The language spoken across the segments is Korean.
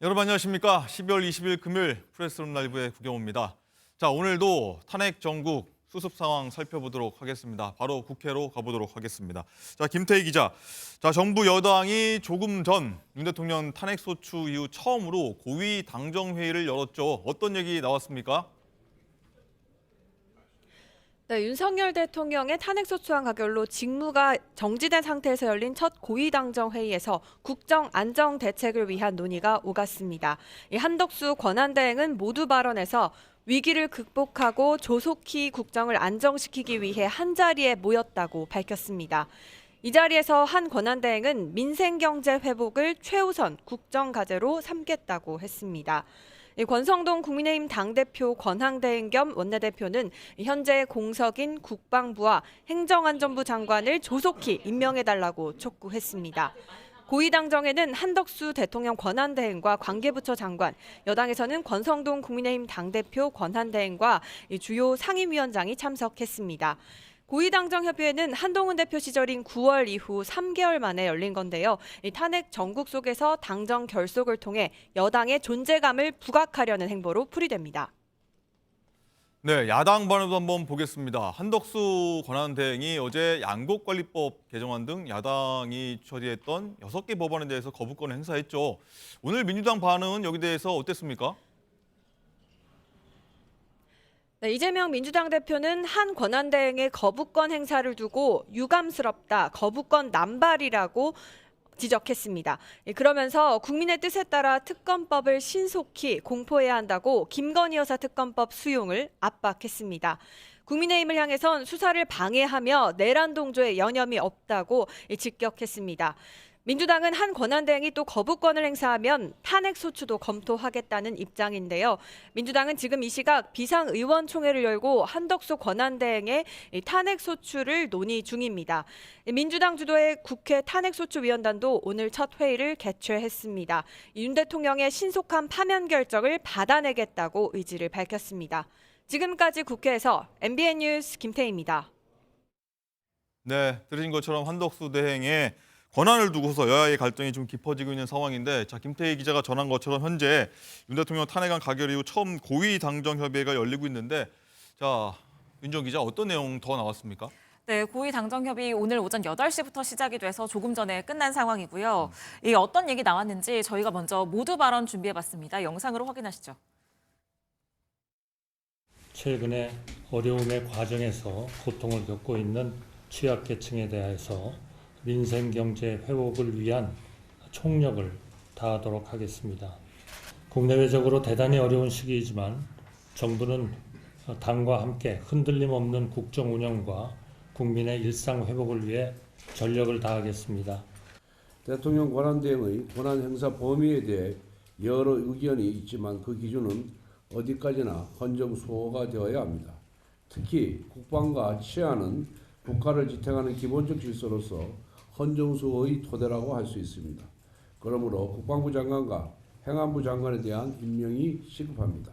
여러분 안녕하십니까? 12월 20일 금요일 프레스룸 라이브의 구경호입니다. 자, 오늘도 탄핵 정국 수습 상황 살펴보도록 하겠습니다. 바로 국회로 가보도록 하겠습니다. 자, 김태희 기자. 자, 정부 여당이 조금 전 윤 대통령 탄핵 소추 이후 처음으로 고위 당정 회의를 열었죠. 어떤 얘기 나왔습니까? 네, 윤석열 대통령의 탄핵소추안 가결로 직무가 정지된 상태에서 열린 첫 고위당정 회의에서 국정 안정 대책을 위한 논의가 오갔습니다. 이 한덕수 권한대행은 모두 발언에서 위기를 극복하고 조속히 국정을 안정시키기 위해 한자리에 모였다고 밝혔습니다. 이 자리에서 한 권한대행은 민생경제 회복을 최우선 국정과제로 삼겠다고 했습니다. 권성동 국민의힘 당대표 권한대행 겸 원내대표는 현재 공석인 국방부와 행정안전부 장관을 조속히 임명해달라고 촉구했습니다. 고위당정에는 한덕수 대통령 권한대행과 관계부처 장관, 여당에서는 권성동 국민의힘 당대표 권한대행과 주요 상임위원장이 참석했습니다. 고위당정 협의회는 한동훈 대표 시절인 9월 이후 3개월 만에 열린 건데요. 탄핵 정국 속에서 당정 결속을 통해 여당의 존재감을 부각하려는 행보로 풀이됩니다. 네, 야당 반응도 한번 보겠습니다. 한덕수 권한대행이 어제 양곡관리법 개정안 등 야당이 처리했던 6개 법안에 대해서 거부권을 행사했죠. 오늘 민주당 반응은 여기 대해서 어땠습니까? 네, 이재명 민주당 대표는 한 권한대행의 거부권 행사를 두고 유감스럽다, 거부권 남발이라고 지적했습니다. 그러면서 국민의 뜻에 따라 특검법을 신속히 공포해야 한다고 김건희 여사 특검법 수용을 압박했습니다. 국민의힘을 향해선 수사를 방해하며 내란 동조에 여념이 없다고 직격했습니다. 민주당은 한 권한대행이 또 거부권을 행사하면 탄핵 소추도 검토하겠다는 입장인데요. 민주당은 지금 이 시각 비상의원총회를 열고 한덕수 권한대행의 탄핵 소추를 논의 중입니다. 민주당 주도의 국회 탄핵소추위원단도 오늘 첫 회의를 개최했습니다. 윤 대통령의 신속한 파면 결정을 받아내겠다고 의지를 밝혔습니다. 지금까지 국회에서 MBN 뉴스 김태희입니다. 네, 들으신 것처럼 한덕수 대행의 권한을 두고서 여야의 갈등이 좀 깊어지고 있는 상황인데, 자, 김태희 기자가 전한 것처럼 현재 윤 대통령 탄핵안 가결 이후 처음 고위 당정 협의회가 열리고 있는데, 자, 윤정 기자 어떤 내용 더 나왔습니까? 네, 고위 당정 협의 오늘 오전 8시부터 시작이 돼서 조금 전에 끝난 상황이고요. 이 어떤 얘기 나왔는지 저희가 먼저 모두 발언 준비해봤습니다. 영상으로 확인하시죠. 최근에 어려움의 과정에서 고통을 겪고 있는 취약계층에 대해서 민생경제 회복을 위한 총력을 다하도록 하겠습니다. 국내외적으로 대단히 어려운 시기이지만 정부는 당과 함께 흔들림 없는 국정 운영과 국민의 일상 회복을 위해 전력을 다하겠습니다. 대통령 권한대행의 권한 행사 범위에 대해 여러 의견이 있지만 그 기준은 어디까지나 헌정수호가 되어야 합니다. 특히 국방과 치안은 국가를 지탱하는 기본적 질서로서 헌정수호의 토대라고 할 수 있습니다. 그러므로 국방부 장관과 행안부 장관에 대한 임명이 시급합니다.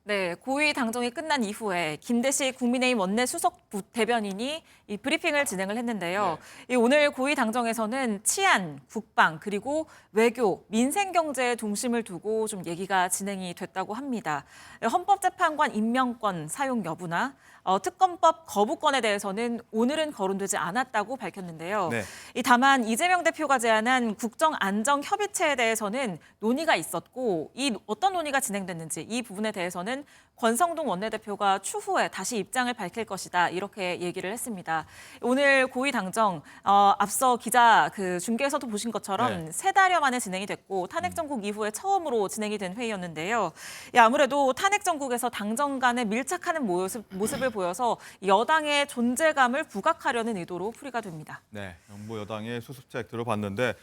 네, 고위 당정이 끝난 이후에 김대식 국민의힘 원내 수석 대변인이 이 브리핑을 진행을 했는데요. 이 오늘 고위 당정에서는 치안, 국방, 그리고 외교, 민생경제에 중심을 두고 좀 얘기가 진행이 됐다고 합니다. 헌법재판관 임명권 사용 여부나 특검법 거부권에 대해서는 오늘은 거론되지 않았다고 밝혔는데요. 네. 다만 이재명 대표가 제안한 국정안정협의체에 대해서는 논의가 있었고 이 어떤 논의가 진행됐는지 이 부분에 대해서는 권성동 원내대표가 추후에 다시 입장을 밝힐 것이다 이렇게 얘기를 했습니다. 오늘 고위 당정 앞서 기자 중계에서도 보신 것처럼 네. 3달여 만에 진행이 됐고 탄핵 정국 이후에 처음으로 진행이 된 회의였는데요. 아무래도 탄핵 정국에서 당정 간에 밀착하는 모습을 보여서 여당의 존재감을 부각하려는 의도로 풀이가 됩니다. 네, 정부 여당의 수습책 들어봤는데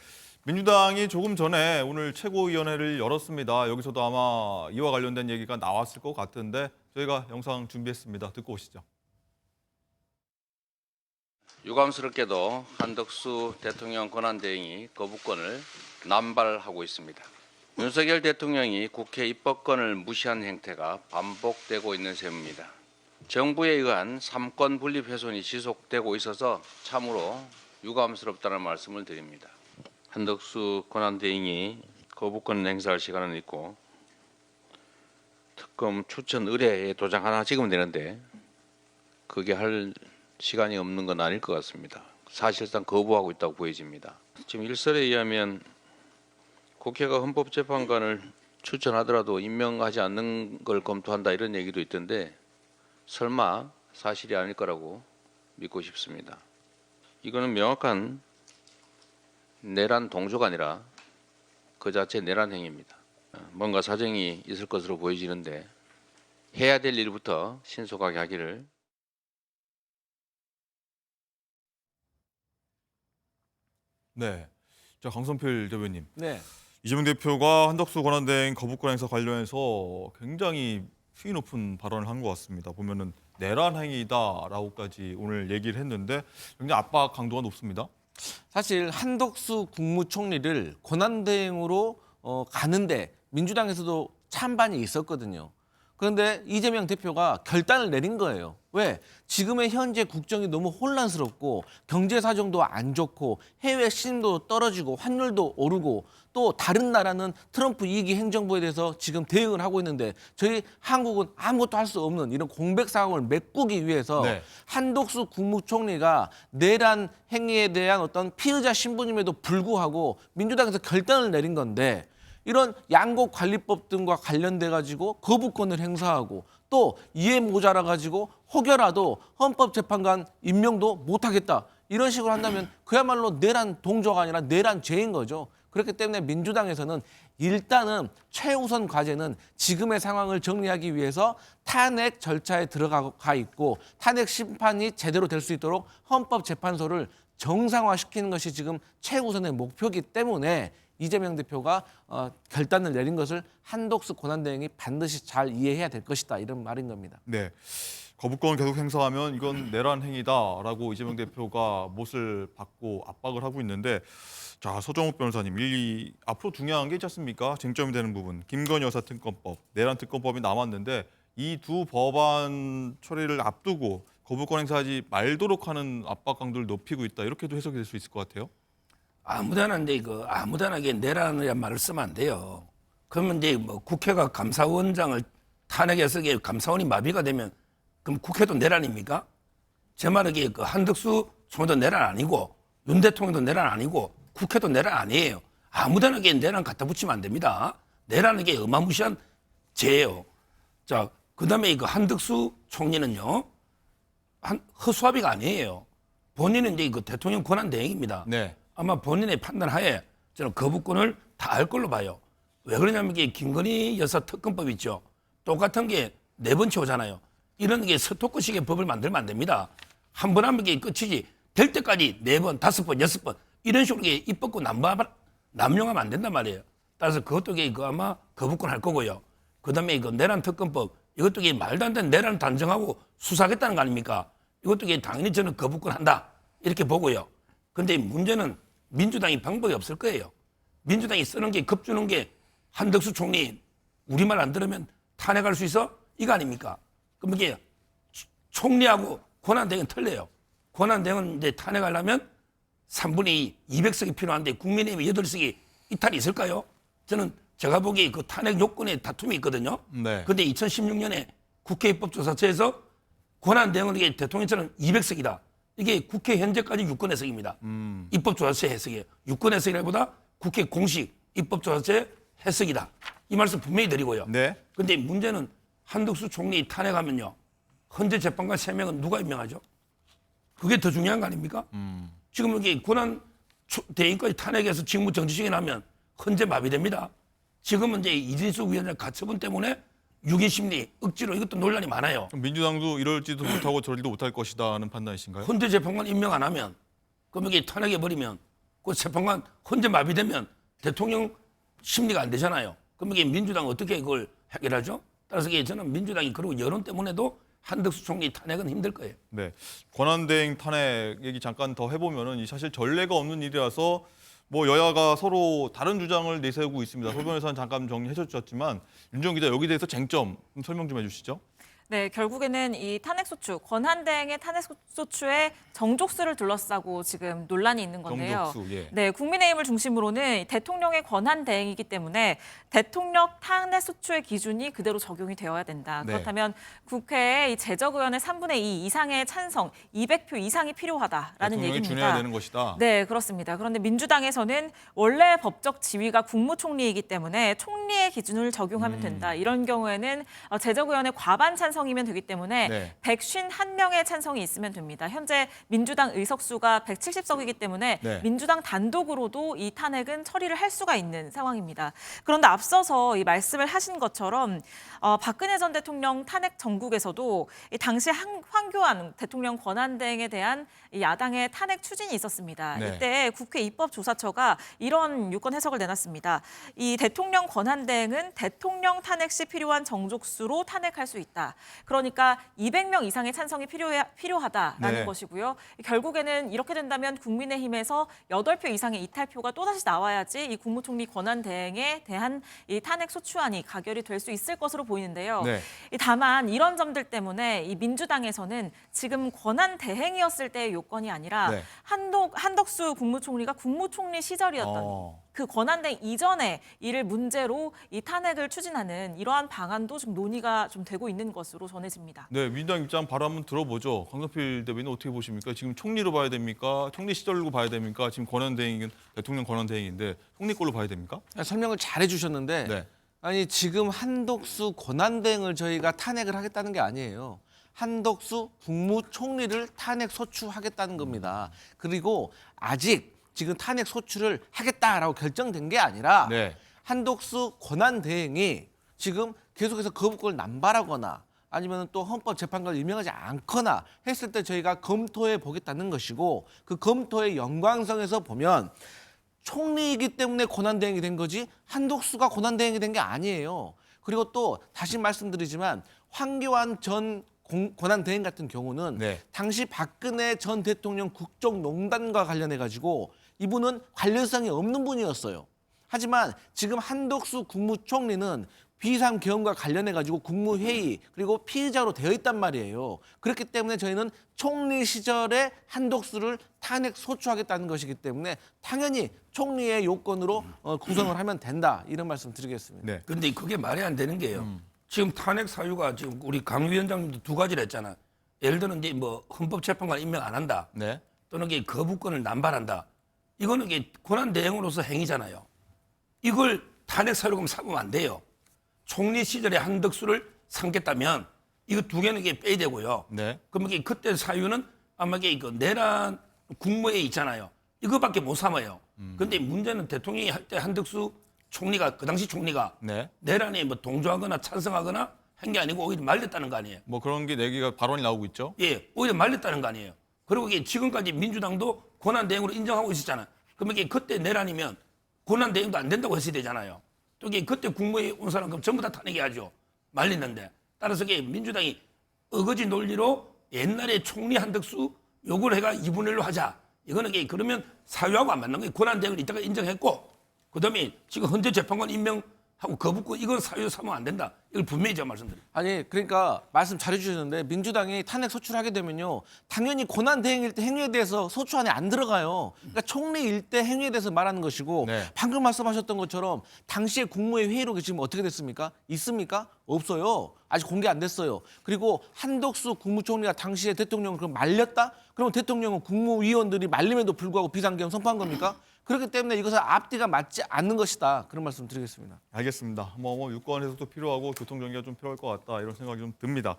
민주당이 조금 전에 오늘 최고위원회를 열었습니다. 여기서도 아마 이와 관련된 얘기가 나왔을 것 같은데 저희가 영상 준비했습니다. 듣고 오시죠. 유감스럽게도 한덕수 대통령 권한대행이 거부권을 남발하고 있습니다. 윤석열 대통령이 국회 입법권을 무시한 행태가 반복되고 있는 셈입니다. 정부에 의한 삼권 분립 훼손이 지속되고 있어서 참으로 유감스럽다는 말씀을 드립니다. 한덕수 권한대행이 거부권 행사할 시간은 있고 특검 추천 의뢰에 도장 하나 찍으면 되는데 그게 할 시간이 없는 건 아닐 것 같습니다. 사실상 거부하고 있다고 보여집니다. 지금 일설에 의하면 국회가 헌법재판관을 추천하더라도 임명하지 않는 걸 검토한다 이런 얘기도 있던데 설마 사실이 아닐 거라고 믿고 싶습니다. 이거는 명확한 내란 동조가 아니라 그 자체 내란 행위입니다. 뭔가 사정이 있을 것으로 보여지는데 해야 될 일부터 신속하게 하기를. 네. 자, 강성필 대변인. 네. 이재명 대표가 한덕수 권한대행 거부권 행사 관련해서 굉장히 수위 높은 발언을 한 것 같습니다. 보면은 내란 행위다라고까지 오늘 얘기를 했는데 굉장히 압박 강도가 높습니다. 사실 한덕수 국무총리를 권한대행으로 가는데 민주당에서도 찬반이 있었거든요. 그런데 이재명 대표가 결단을 내린 거예요. 왜? 지금의 현재 국정이 너무 혼란스럽고 경제 사정도 안 좋고 해외 신임도 떨어지고 환율도 오르고 또 다른 나라는 트럼프 2기 행정부에 대해서 지금 대응을 하고 있는데 저희 한국은 아무것도 할 수 없는 이런 공백 상황을 메꾸기 위해서 네. 한덕수 국무총리가 내란 행위에 대한 어떤 피의자 신분임에도 불구하고 민주당에서 결단을 내린 건데 이런 양곡관리법 등과 관련돼 가지고 거부권을 행사하고 또 이해 모자라 가지고 혹여라도 헌법재판관 임명도 못하겠다 이런 식으로 한다면 그야말로 내란 동조가 아니라 내란죄인 거죠. 그렇기 때문에 민주당에서는 일단은 최우선 과제는 지금의 상황을 정리하기 위해서 탄핵 절차에 들어가 있고 탄핵 심판이 제대로 될 수 있도록 헌법재판소를 정상화시키는 것이 지금 최우선의 목표이기 때문에 이재명 대표가 결단을 내린 것을 한덕수 권한대행이 반드시 잘 이해해야 될 것이다 이런 말인 겁니다. 네. 거부권을 계속 행사하면 이건 내란 행위다라고 이재명 대표가 못을 받고 압박을 하고 있는데 자, 서정욱 변호사님, 앞으로 중요한 게 있지 않습니까? 쟁점이 되는 부분. 김건희 여사 특검법, 내란 특검법이 남았는데 이 두 법안 처리를 앞두고 거부권 행사하지 말도록 하는 압박 강도를 높이고 있다. 이렇게도 해석이 될 수 있을 것 같아요. 아무데나인데 이거 아무데나게 내란이란 말을 쓰면 안 돼요. 그러면 이제 뭐 국회가 감사원장을 탄핵해서 감사원이 마비가 되면 그럼 국회도 내란입니까? 제 말은 그 한덕수 총리도 내란 아니고 윤 대통령도 내란 아니고 국회도 내란 아니에요. 아무데나게 내란 갖다 붙이면 안 됩니다. 내란은 게 어마무시한 죄예요. 자, 그다음에 그 한덕수 총리는요 허수아비가 아니에요. 본인은 이제 그 대통령 권한 대행입니다. 네. 아마 본인의 판단하에 저는 거부권을 다 할 걸로 봐요. 왜 그러냐면 이게 김건희 여사 특검법 있죠. 똑같은 게 4번째 오잖아요. 이런 게 스토커식의 법을 만들면 안 됩니다. 한 번 하면 이게 끝이지. 될 때까지 4번, 5번, 6번 이런 식으로 입법권 남용하면 안 된단 말이에요. 따라서 그것도 그 아마 거부권 할 거고요. 그다음에 이거 내란 특검법 이것도 말도 안 되는 내란을 단정하고 수사하겠다는 거 아닙니까? 이것도 당연히 저는 거부권 한다 이렇게 보고요. 근데 문제는 민주당이 방법이 없을 거예요. 민주당이 쓰는 게 겁주는 게 한덕수 총리 우리말 안 들으면 탄핵할 수 있어? 이거 아닙니까? 그럼 이게 총리하고 권한대행은 틀려요. 권한대행은 이제 탄핵하려면 3분의 2, 200석이 필요한데 국민의힘 8석이 이탈이 있을까요? 저는 제가 보기에 그 탄핵 요건에 다툼이 있거든요. 네. 근데 2016년에 국회 입법조사처에서 권한대행은 이게 대통령처럼 200석이다. 이게 국회 현재까지 유권 해석입니다. 입법조사처 해석이에요. 유권 해석이라기보다 국회 공식 입법조사처 해석이다. 이 말씀 분명히 드리고요. 네. 근데 문제는 한덕수 총리 탄핵하면요. 헌재 재판관 3명은 누가 임명하죠? 그게 더 중요한 거 아닙니까? 지금 여기 권한 대행까지 탄핵해서 직무 정지시켜 나면 헌재 마비됩니다. 지금은 이제 이진숙 위원장 가처분 때문에 6인 심리 억지로 이것도 논란이 많아요. 그럼 민주당도 이럴지도 못하고 저럴지도 못할 것이다는 판단이신가요? 헌재 재판관 임명 안 하면 그럼 여기 탄핵해버리면 그 재판관 헌재 마비되면 대통령 심리가 안 되잖아요. 그럼 이게 민주당 어떻게 그걸 해결하죠? 따라서 이게 저는 민주당이 그리고 여론 때문에도 한덕수 총리 탄핵은 힘들 거예요. 네. 권한대행 탄핵 얘기 잠깐 더 해보면은 이 사실 전례가 없는 일이라서 뭐 여야가 서로 다른 주장을 내세우고 있습니다. 소 변호사는 잠깐 정리해 주셨지만 윤정 기자 여기 대해서 쟁점 좀 설명 좀 해주시죠. 네, 결국에는 이 탄핵소추, 권한대행의 탄핵소추의 정족수를 둘러싸고 지금 논란이 있는 건데요. 정족수, 예. 네, 국민의힘을 중심으로는 대통령의 권한대행이기 때문에 대통령 탄핵소추의 기준이 그대로 적용이 되어야 된다. 네. 그렇다면 국회에 이 제적의원의 3분의 2 이상의 찬성, 200표 이상이 필요하다라는 대통령이 얘기입니다. 준해야 되는 것이다. 네, 그렇습니다. 그런데 민주당에서는 원래 법적 지위가 국무총리이기 때문에 총리의 기준을 적용하면 된다. 이런 경우에는 제적의원의 과반 찬성이면 되기 때문에 네. 151명의 찬성이 있으면 됩니다. 현재 민주당 의석수가 170석이기 때문에 네. 민주당 단독으로도 이 탄핵은 처리를 할 수가 있는 상황입니다. 그런데 앞서서 이 말씀을 하신 것처럼 박근혜 전 대통령 탄핵 정국에서도 이 당시 황교안 대통령 권한대행에 대한 이 야당의 탄핵 추진이 있었습니다. 네. 이때 국회 입법조사처가 이런 유권 해석을 내놨습니다. 이 대통령 권한대행은 대통령 탄핵 시 필요한 정족수로 탄핵할 수 있다. 그러니까 200명 이상의 찬성이 필요하다라는 네. 것이고요. 결국에는 이렇게 된다면 국민의힘에서 8표 이상의 이탈표가 또다시 나와야지 이 국무총리 권한대행에 대한 이 탄핵 소추안이 가결이 될 수 있을 것으로 보이는데요. 네. 다만 이런 점들 때문에 이 민주당에서는 지금 권한대행이었을 때의 요건이 아니라 네. 한덕수 국무총리가 국무총리 시절이었던 그 권한대행 이전에 이를 문제로 이 탄핵을 추진하는 이러한 방안도 지금 논의가 좀 되고 있는 것으로 전해집니다. 네, 민주당 입장 바로 한번 들어보죠. 강성필 대변인 어떻게 보십니까? 지금 총리로 봐야 됩니까? 총리 시절로 봐야 됩니까? 지금 권한대행인 대통령 권한대행인데 총리 꼴로 봐야 됩니까? 설명을 잘 해주셨는데 네. 아니 지금 한덕수 권한대행을 저희가 탄핵을 하겠다는 게 아니에요. 한덕수 국무총리를 탄핵 소추하겠다는 겁니다. 그리고 아직 지금 탄핵 소추를 하겠다라고 결정된 게 아니라 네. 한덕수 권한대행이 지금 계속해서 거부권을 남발하거나 아니면 또 헌법재판관을 임명하지 않거나 했을 때 저희가 검토해 보겠다는 것이고 그 검토의 연관성에서 보면 총리이기 때문에 권한대행이 된 거지 한덕수가 권한대행이 된 게 아니에요. 그리고 또 다시 말씀드리지만 황교안 전 권한대행 같은 경우는 네. 당시 박근혜 전 대통령 국정농단과 관련해 가지고 이분은 관련성이 없는 분이었어요. 하지만 지금 한덕수 국무총리는 비상계엄과 관련해 가지고 국무회의 그리고 피의자로 되어 있단 말이에요. 그렇기 때문에 저희는 총리 시절에 한덕수를 탄핵 소추하겠다는 것이기 때문에 당연히 총리의 요건으로 구성을 하면 된다. 이런 말씀 드리겠습니다. 네. 그런데 그게 말이 안 되는 게요. 지금 탄핵 사유가 지금 우리 강 위원장님도 두 가지를 했잖아. 예를 들어 이제 뭐 헌법재판관 임명 안 한다. 네. 또는 이게 거부권을 남발한다. 이거는 이게 권한대행으로서 행위잖아요. 이걸 탄핵 사유로 삼으면 안 돼요. 총리 시절에 한덕수를 삼겠다면 이거 두 개는 이게 빼야 되고요. 네. 그러면 이게 그때 사유는 아마 이게 그 내란 국무회의 있잖아요. 이거밖에 못 삼아요. 그런데 문제는 대통령이 할 때 한덕수 총리가 그 당시 총리가 네. 내란에 뭐 동조하거나 찬성하거나 한 게 아니고 오히려 말렸다는 거 아니에요. 뭐 그런 게 내기가 발언이 나오고 있죠. 예, 오히려 말렸다는 거 아니에요. 그리고 이게 지금까지 민주당도 권한대행으로 인정하고 있었잖아요. 그러면 이게 그때 내란이면 권한대행도 안 된다고 했어야 되잖아요. 또 이게 그때 국무회의 온 사람 그럼 전부 다 탄핵해야죠. 말리는데. 따라서 이게 민주당이 어거지 논리로 옛날에 총리 한덕수 요구를 해가 2분의 1로 하자. 이거는 이게 그러면 사유하고 안 맞는 거예요. 권한대행을 이따가 인정했고 그다음에 지금 헌재 재판관 임명하고 거부권 이건 사유 삼으면 안 된다. 이걸 분명히 제가 말씀드립니다. 아니 그러니까 말씀 잘해주셨는데 민주당이 탄핵 소추하게 되면요 당연히 권한대행일 때 행위에 대해서 소추 안에 안 들어가요. 그러니까 총리일 때 행위에 대해서 말하는 것이고 네. 방금 말씀하셨던 것처럼 당시에 국무회의 회의록이 지금 어떻게 됐습니까? 있습니까? 없어요. 아직 공개 안 됐어요. 그리고 한덕수 국무총리가 당시에 대통령을 그럼 말렸다? 그러면 대통령은 국무위원들이 말림에도 불구하고 비상계엄 선포한 겁니까? 그렇기 때문에 이것은 앞뒤가 맞지 않는 것이다. 그런 말씀 드리겠습니다. 알겠습니다. 뭐 유권 해석도 필요하고 교통 정리가 좀 필요할 것 같다 이런 생각이 좀 듭니다.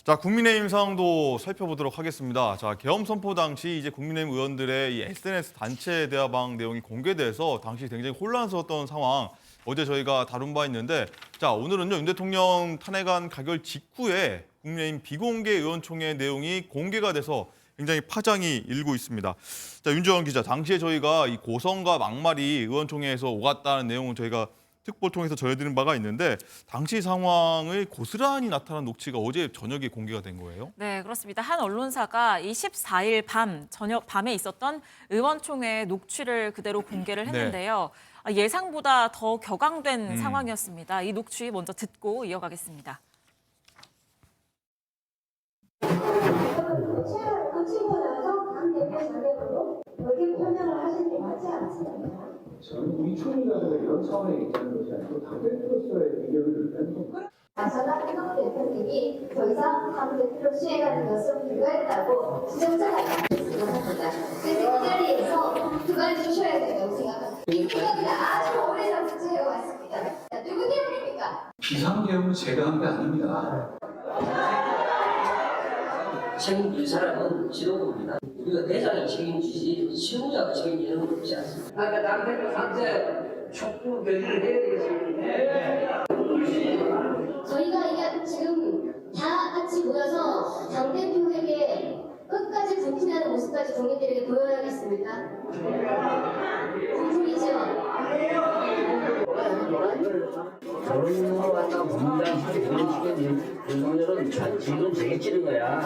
자, 국민의힘 상황도 살펴보도록 하겠습니다. 자, 계엄 선포 당시 이제 국민의힘 의원들의 이 SNS 단체 대화방 내용이 공개돼서 당시 굉장히 혼란스러웠던 상황 어제 저희가 다룬 바 있는데 자, 오늘은요 윤 대통령 탄핵안 가결 직후에 국민의힘 비공개 의원총회 내용이 공개가 돼서 굉장히 파장이 일고 있습니다. 자, 윤정원 기자, 당시에 저희가 이 고성과 막말이 의원총회에서 오갔다는 내용을 저희가 특보를 통해서 전해드린 바가 있는데 당시 상황을 고스란히 나타난 녹취가 어제 저녁에 공개가 된 거예요? 네, 그렇습니다. 한 언론사가 24일 밤에 있었던 의원총회 녹취를 그대로 공개를 했는데요. 예상보다 더 격앙된 상황이었습니다. 이 녹취 먼저 듣고 이어가겠습니다. 체를 거치고 나서 당 대표 자격으로 이렇게 표명을 하시는 게 맞지 않습니까? 저는 우리 총리가서 이런 차원의 입장인 것이 아니고 당대표로서의 의견을 뺀 나선한 한동훈 대표님이 더 이상 당대표로 수행하는 것은 불가했다고 지정자가 있습니다. 그래서 이 자리에서 그걸 주셔야 된다고 생각합니다. 이 구역은 아주 오래전부터 해왔습니다. 누구 때문입니까? 비상계엄은 제가 한 게 아닙니다. 책임질 사람은 지도부입니다. 우리가 대장이 책임지지 지도자가 책임지는 건 없지 않습니다. 아까 당대표 상태 촉구 결의를 해야 되겠습니다. 저희가 이게 지금 다 같이 모여서 당대표에게 끝까지 분신하는 모습까지 국민들에게 보여야겠습니까? 분풀이죠. 저런 거 갖다 분당하게 그런 식의 윤석열은 지금 되게 찌른 거야.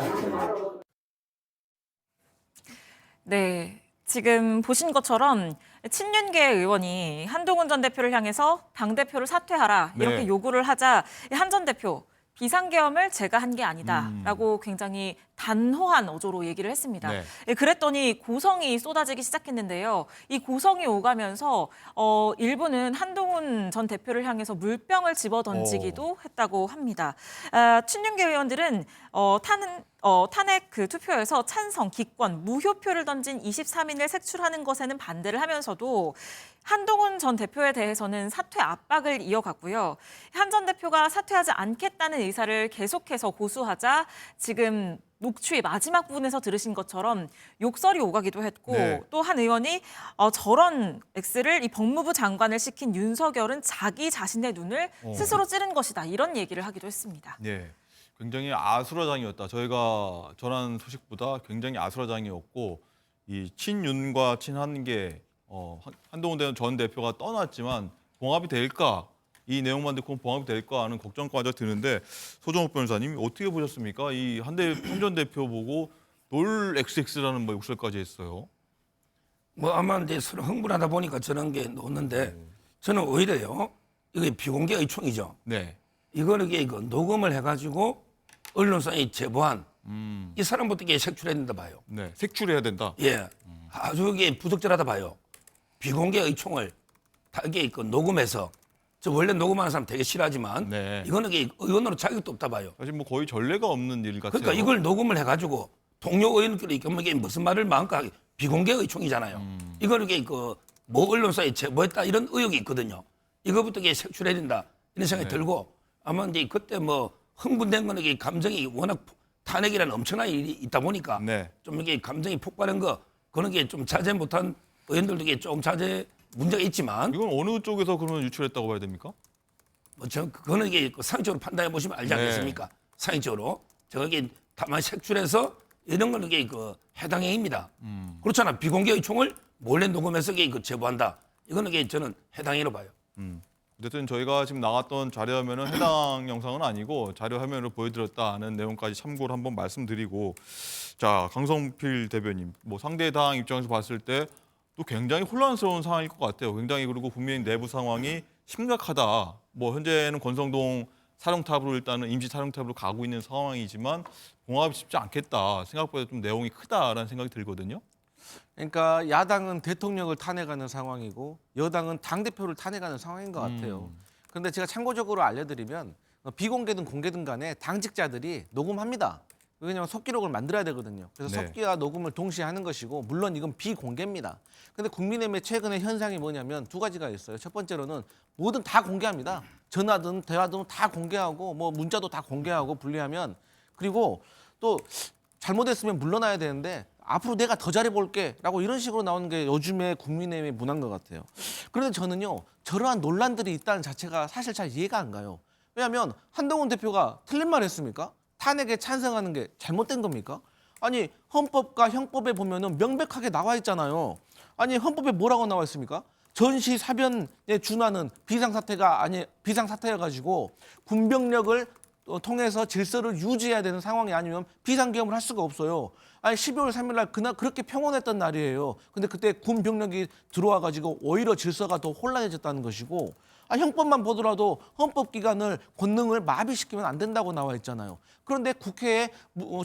네, 지금 보신 것처럼 친윤계 의원이 한동훈 전 대표를 향해서 당대표를 사퇴하라 이렇게 네. 요구를 하자 한 전 대표 비상계엄을 제가 한 게 아니다라고 굉장히 단호한 어조로 얘기를 했습니다. 네. 그랬더니 고성이 쏟아지기 시작했는데요. 이 고성이 오가면서 일부는 한동훈 전 대표를 향해서 물병을 집어던지기도 했다고 합니다. 친윤계 의원들은 탄핵 그 투표에서 찬성, 기권, 무효표를 던진 23인을 색출하는 것에는 반대를 하면서도 한동훈 전 대표에 대해서는 사퇴 압박을 이어갔고요. 한 전 대표가 사퇴하지 않겠다는 의사를 계속해서 고수하자 지금 녹취의 마지막 부분에서 들으신 것처럼 욕설이 오가기도 했고 네. 또 한 의원이 저런 X를 이 법무부 장관을 시킨 윤석열은 자기 자신의 눈을 스스로 찌른 것이다. 이런 얘기를 하기도 했습니다. 네, 굉장히 아수라장이었다. 저희가 전한 소식보다 굉장히 아수라장이었고 이 친윤과 친한계 한동훈 전 대표가 떠났지만 봉합이 될까? 이 내용만 듣고 봉합이 될까 하는 걱정까지 드는데 소정욱 변호사님 어떻게 보셨습니까? 이 한 전 대표 보고 놀 XX라는 뭐 욕설까지 했어요. 뭐 아마 이제 서로 흥분하다 보니까 저런 게 나오는데 저는 오히려요. 이게 비공개 의총이죠. 네. 이거를 이거 녹음을 해가지고 언론사에 제보한 이 사람부터 이게 색출해야 된다 봐요. 네. 색출해야 된다. 예, 아주 이게 부적절하다 봐요. 비공개 의총을 다 이게 녹음해서 저 원래 녹음하는 사람 되게 싫어하지만 네. 이거는 이게 의원으로 자격도 없다 봐요. 사실 뭐 거의 전례가 없는 일 같아요. 그러니까 이걸 녹음을 해가지고 동료 의원끼리 이게 무슨 말을 마음껏 하게 비공개 의총이잖아요. 이걸 이게 뭐 언론사에 제보했다 이런 의혹이 있거든요. 이거부터 이게 색출해야 된다 이런 생각이 네. 들고 아마 이제 그때 뭐 흥분된 거는 이게 감정이 워낙 탄핵이라는 엄청난 일이 있다 보니까 네. 좀 이게 감정이 폭발한 거 그런 게 좀 자제 못한 의원들도 이게 좀 자제 문제가 있지만 이건 어느 쪽에서 그러면 유출했다고 봐야 됩니까? 뭐 그거는 이게 상식적으로 판단해 보시면 알지 네. 않겠습니까? 상식적으로 저게 다만 색출해서 이런 거는 이게 해당 행위입니다. 그렇잖아. 비공개 의총을 몰래 녹음해서 이게 제보한다. 이거는 이게 저는 해당 행위로 봐요. 어쨌든 저희가 지금 나갔던 자료 화면은 해당 영상은 아니고 자료 화면으로 보여드렸다는 내용까지 참고를 한번 말씀드리고 자 강성필 대변인 뭐 상대당 입장에서 봤을 때 또 굉장히 혼란스러운 상황일 것 같아요. 굉장히 그리고 국민의 내부 상황이 심각하다. 뭐 현재는 권성동 사령탑으로 일단은 임시 사령탑으로 가고 있는 상황이지만 봉합이 쉽지 않겠다. 생각보다 좀 내용이 크다라는 생각이 들거든요. 그러니까 야당은 대통령을 탄핵하는 상황이고 여당은 당대표를 탄핵하는 상황인 것 같아요. 그런데 제가 참고적으로 알려드리면 비공개든 공개든 간에 당직자들이 녹음합니다. 왜냐하면 속기록을 만들어야 되거든요. 그래서 네. 속기와 녹음을 동시에 하는 것이고 물론 이건 비공개입니다. 근데 국민의힘의 최근의 현상이 뭐냐면 두 가지가 있어요. 첫 번째로는 뭐든 다 공개합니다. 전화든 대화든 다 공개하고 뭐 문자도 다 공개하고 분리하면 그리고 또 잘못했으면 물러나야 되는데 앞으로 내가 더 잘해볼게 라고 이런 식으로 나오는 게 요즘의 국민의힘의 문화인 것 같아요. 그런데 저는요 저러한 논란들이 있다는 자체가 사실 잘 이해가 안 가요. 왜냐하면 한동훈 대표가 틀린 말 했습니까? 탄핵에 찬성하는 게 잘못된 겁니까? 아니 헌법과 형법에 보면은 명백하게 나와 있잖아요. 아니 헌법에 뭐라고 나와 있습니까? 전시 사변에 준하는 비상사태여가지고 군병력을 통해서 질서를 유지해야 되는 상황이 아니면 비상계엄을 할 수가 없어요. 아니 12월 3일 날 그날 그렇게 평온했던 날이에요. 근데 그때 군 병력이 들어와가지고 오히려 질서가 더 혼란해졌다는 것이고 형법만 보더라도 헌법기관을 권능을 마비시키면 안 된다고 나와 있잖아요. 그런데 국회에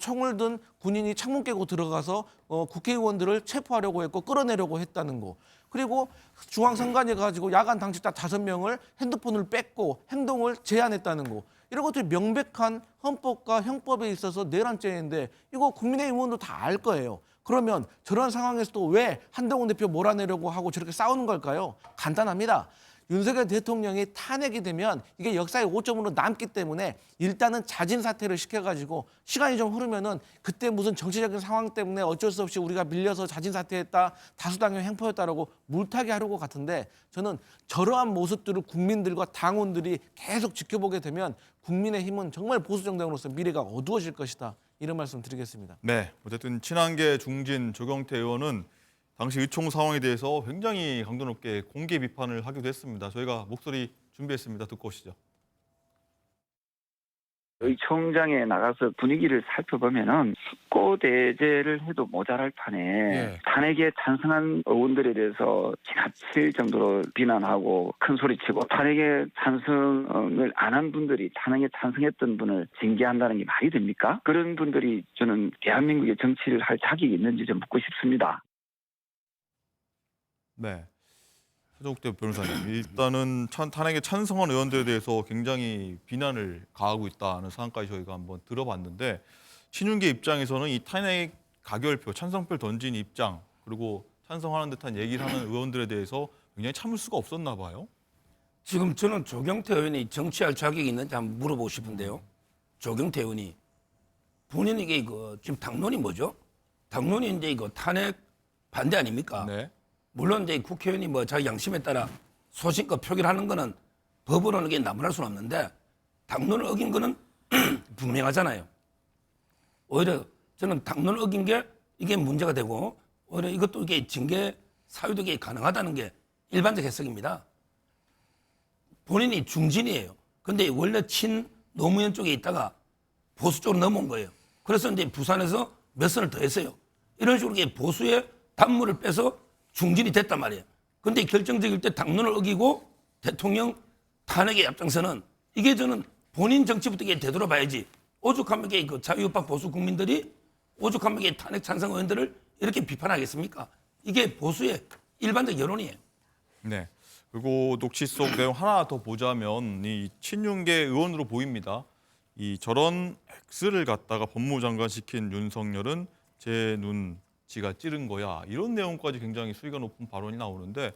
총을 든 군인이 창문 깨고 들어가서 국회의원들을 체포하려고 했고 끌어내려고 했다는 거. 그리고 중앙선관위 가지고 야간 당직자 5명을 핸드폰을 뺏고 행동을 제한했다는 거. 이런 것들이 명백한 헌법과 형법에 있어서 내란죄인데 이거 국민의힘 의원도 다 알 거예요. 그러면 저런 상황에서도 왜 한동훈 대표 몰아내려고 하고 저렇게 싸우는 걸까요? 간단합니다. 윤석열 대통령이 탄핵이 되면 이게 역사의 오점으로 남기 때문에 일단은 자진 사퇴를 시켜가지고 시간이 좀 흐르면은 그때 무슨 정치적인 상황 때문에 어쩔 수 없이 우리가 밀려서 자진 사퇴했다, 다수당형 횡포였다라고 물타기 하려고 것 같은데 저는 저러한 모습들을 국민들과 당원들이 계속 지켜보게 되면 국민의힘은 정말 보수 정당으로서 미래가 어두워질 것이다. 이런 말씀 드리겠습니다. 네, 어쨌든 친한계 중진 조경태 의원은 당시 의총 상황에 대해서 굉장히 강도 높게 공개 비판을 하기도 했습니다. 저희가 목소리 준비했습니다. 듣고 오시죠. 의총장에 나가서 분위기를 살펴보면은 숙고대죄를 해도 모자랄 판에 예. 탄핵에 찬성한 의원들에 대해서 지나칠 정도로 비난하고 큰 소리치고 탄핵에 찬성을 안 한 분들이 탄핵에 찬성했던 분을 징계한다는 게 말이 됩니까? 그런 분들이 저는 대한민국의 정치를 할 자격이 있는지 좀 묻고 싶습니다. 네, 최종욱대 변호사님, 일단은 탄핵에 찬성한 의원들에 대해서 굉장히 비난을 가하고 있다는 사안까지 저희가 한번 들어봤는데 친윤계 입장에서는 이 탄핵 가결표, 찬성표를 던진 입장 그리고 찬성하는 듯한 얘기를 하는 의원들에 대해서 굉장히 참을 수가 없었나 봐요. 지금 저는 조경태 의원이 정치할 자격이 있는지 한번 물어보고 싶은데요. 조경태 의원이 본인에게 지금 당론이 뭐죠? 당론이 이제 이거 탄핵 반대 아닙니까? 네. 물론 이제 국회의원이 자기 양심에 따라 소신껏 표결하는 거는 법으로는 이게 나무랄 수는 없는데 당론을 어긴 거는 분명하잖아요. 오히려 저는 당론을 어긴 게 이게 문제가 되고 오히려 이것도 이게 징계 사유도 이게 가능하다는 게 일반적 해석입니다. 본인이 중진이에요. 근데 원래 친 노무현 쪽에 있다가 보수 쪽으로 넘어온 거예요. 그래서 이제 부산에서 몇 선을 더 했어요. 이런 식으로 이게 보수의 단물을 빼서 중진이 됐단 말이에요. 그런데 결정적일 때 당론을 어기고 대통령 탄핵의 앞장서는 이게 저는 본인 정치부터 이게 되돌아봐야지. 오죽하면 이게 자유우파 보수 국민들이 오죽하면 이게 탄핵 찬성 의원들을 이렇게 비판하겠습니까? 이게 보수의 일반적 여론이에요. 네. 그리고 녹취 속 내용 하나 더 보자면 이 친윤계 의원으로 보입니다. 이 저런 X를 갖다가 법무장관 시킨 윤석열은 제 눈치가 찌른 거야. 이런 내용까지 굉장히 수위가 높은 발언이 나오는데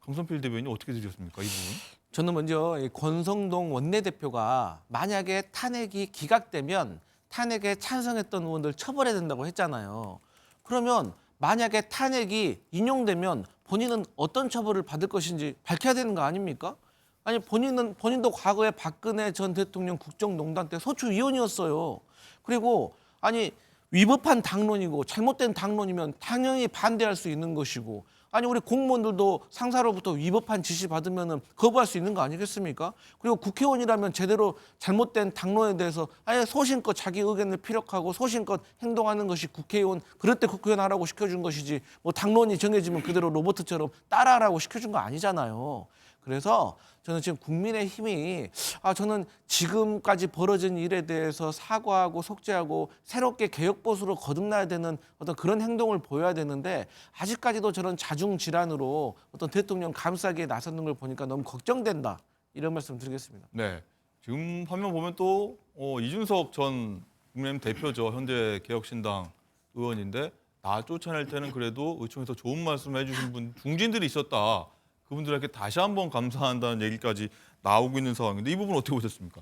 강선필 대변인이 어떻게 들으셨습니까? 이 부분? 저는 먼저 이 권성동 원내대표가 만약에 탄핵이 기각되면 탄핵에 찬성했던 의원들 처벌해야 된다고 했잖아요. 그러면 만약에 탄핵이 인용되면 본인은 어떤 처벌을 받을 것인지 밝혀야 되는 거 아닙니까? 아니 본인도 과거에 박근혜 전 대통령 국정농단 때 소추위원이었어요. 그리고 아니 위법한 당론이고 잘못된 당론이면 당연히 반대할 수 있는 것이고 아니 우리 공무원들도 상사로부터 위법한 지시 받으면은 거부할 수 있는 거 아니겠습니까? 그리고 국회의원이라면 제대로 잘못된 당론에 대해서 아예 소신껏 자기 의견을 피력하고 소신껏 행동하는 것이 국회의원 그럴 때 국회의원 하라고 시켜준 것이지 뭐 당론이 정해지면 그대로 로봇처럼 따라하라고 시켜준 거 아니잖아요. 그래서 저는 지금 국민의힘이 저는 지금까지 벌어진 일에 대해서 사과하고 속죄하고 새롭게 개혁보수로 거듭나야 되는 어떤 그런 행동을 보여야 되는데 아직까지도 저런 자중질환으로 어떤 대통령 감싸기에 나서는 걸 보니까 너무 걱정된다. 이런 말씀 드리겠습니다. 네. 지금 화면 보면 또 이준석 전 국민의힘 대표죠. 현재 개혁신당 의원인데 나 쫓아낼 때는 그래도 의총에서 좋은 말씀 해주신 분 중진들이 있었다. 그분들에게 다시 한번 감사한다는 얘기까지 나오고 있는 상황인데 이 부분 어떻게 보셨습니까?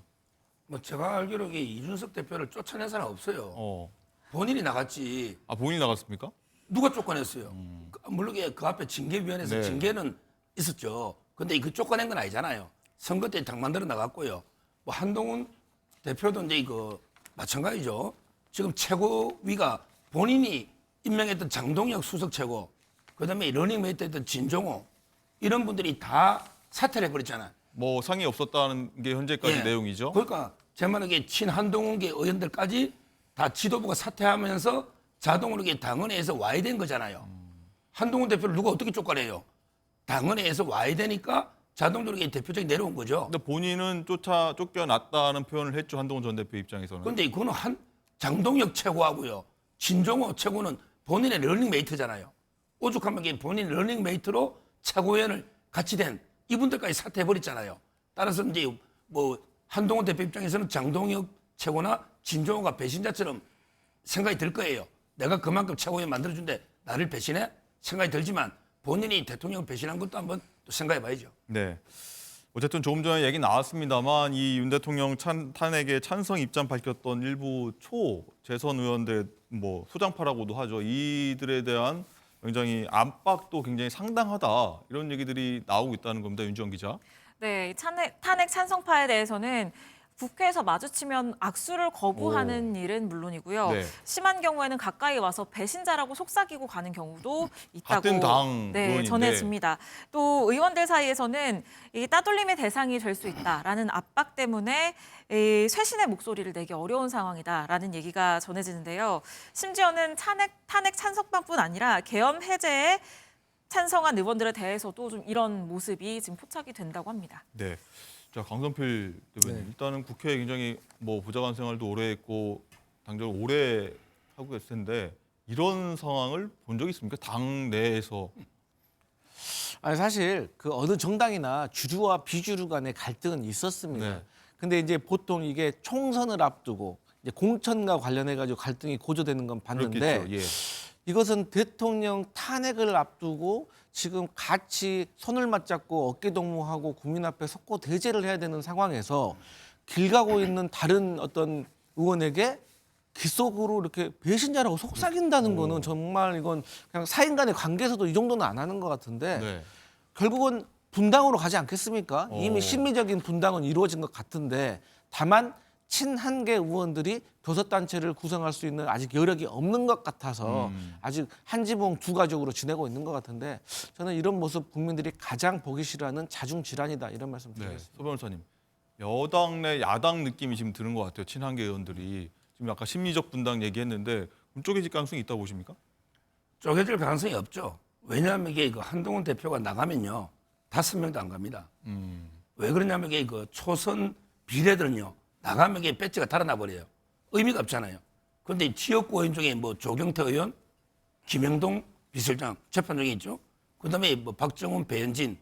뭐 제가 알기로 이준석 대표를 쫓아낸 사람 없어요. 본인이 나갔지. 아 본인이 나갔습니까? 누가 쫓아냈어요? 물론 그 앞에 징계위원회에서 네. 징계는 있었죠. 근데 그 쫓아낸 건 아니잖아요. 선거 때 당 만들어 나갔고요. 뭐 한동훈 대표도 이제 마찬가지죠. 지금 최고위가 본인이 임명했던 장동혁 수석 최고, 그다음에 러닝메이트 했던 진종호 이런 분들이 다 사퇴를 해버렸잖아요. 뭐 상의 없었다는 게 현재까지 예. 내용이죠. 그러니까 제 말은 친한동훈계 의원들까지 다 지도부가 사퇴하면서 자동으로 당원회에서 와야 된 거잖아요. 한동훈 대표를 누가 어떻게 쫓아내요? 당원회에서 와야 되니까 자동적으로 이게 대표적인 내려온 거죠. 근데 본인은 쫓겨났다는 표현을 했죠. 한동훈 전 대표 입장에서는. 그런데 그거는 장동혁 최고하고요. 진종호 최고는 본인의 러닝메이트잖아요. 오죽하면 이게 본인 러닝메이트로 최고위원을 같이 된 이분들까지 사퇴해버렸잖아요. 따라서 이제 뭐 한동훈 대표 입장에서는 장동혁 최고나 진종호가 배신자처럼 생각이 들 거예요. 내가 그만큼 최고위원 만들어준데 나를 배신해? 생각이 들지만 본인이 대통령을 배신한 것도 한번 또 생각해 봐야죠. 네. 어쨌든 조금 전에 얘기 나왔습니다만 이 윤 대통령 탄핵에 찬성 입장 밝혔던 일부 초재선 의원들 뭐 소장파라고도 하죠. 이들에 대한 굉장히 압박도 굉장히 상당하다 이런 얘기들이 나오고 있다는 겁니다. 윤지원 기자. 네, 탄핵 찬성파에 대해서는 국회에서 마주치면 악수를 거부하는 일은 물론이고요. 네. 심한 경우에는 가까이 와서 배신자라고 속삭이고 가는 경우도 있다고 같은 당 네, 의원인데. 전해집니다. 또 의원들 사이에서는 이 따돌림의 대상이 될 수 있다라는 압박 때문에 이 쇄신의 목소리를 내기 어려운 상황이다라는 얘기가 전해지는데요. 심지어는 탄핵 찬성파뿐 아니라 계엄 해제에 찬성한 의원들에 대해서도 좀 이런 모습이 지금 포착이 된다고 합니다. 네. 자, 강선필 대변인. 네. 일단은 국회에 굉장히 뭐 보좌관 생활도 오래 했고 당적을 오래 하고 계실 텐데 이런 상황을 본 적이 있습니까? 당 내에서. 아니 사실 그 어느 정당이나 주류와 비주류 간의 갈등은 있었습니다. 네. 근데 이제 보통 이게 총선을 앞두고 이제 공천과 관련해 가지고 갈등이 고조되는 건 봤는데 그렇겠죠. 예. 이것은 대통령 탄핵을 앞두고 지금 같이 손을 맞잡고 어깨동무하고 국민 앞에 석고 대제를 해야 되는 상황에서 길 가고 있는 다른 어떤 의원에게 귓속으로 이렇게 배신자라고 속삭인다는 거는 정말 이건 그냥 사인 간의 관계에서도 이 정도는 안 하는 것 같은데 네. 결국은 분당으로 가지 않겠습니까? 어. 이미 심리적인 분당은 이루어진 것 같은데 다만 친한계 의원들이 교섭단체를 구성할 수 있는 아직 여력이 없는 것 같아서 아직 한 지붕 두 가족으로 지내고 있는 것 같은데 저는 이런 모습 국민들이 가장 보기 싫어하는 자중질환이다 이런 말씀 네. 드리겠습니다. 소 변호사님. 여당 내 야당 느낌이 지금 드는 것 같아요. 친한계 의원들이. 지금 아까 심리적 분당 얘기했는데 쪼개질 가능성이 있다고 보십니까? 쪼개질 가능성이 없죠. 왜냐하면 이게 그 한동훈 대표가 나가면요 5명도 안 갑니다. 왜 그러냐면 이게 그 초선 비례들은요 나가면 이게 배지가 달아나 버려요. 의미가 없잖아요. 그런데 지역구 의원 중에 뭐 조경태 의원, 김영동 비서실장 재판 중에 있죠. 그다음에 뭐 박정훈, 배현진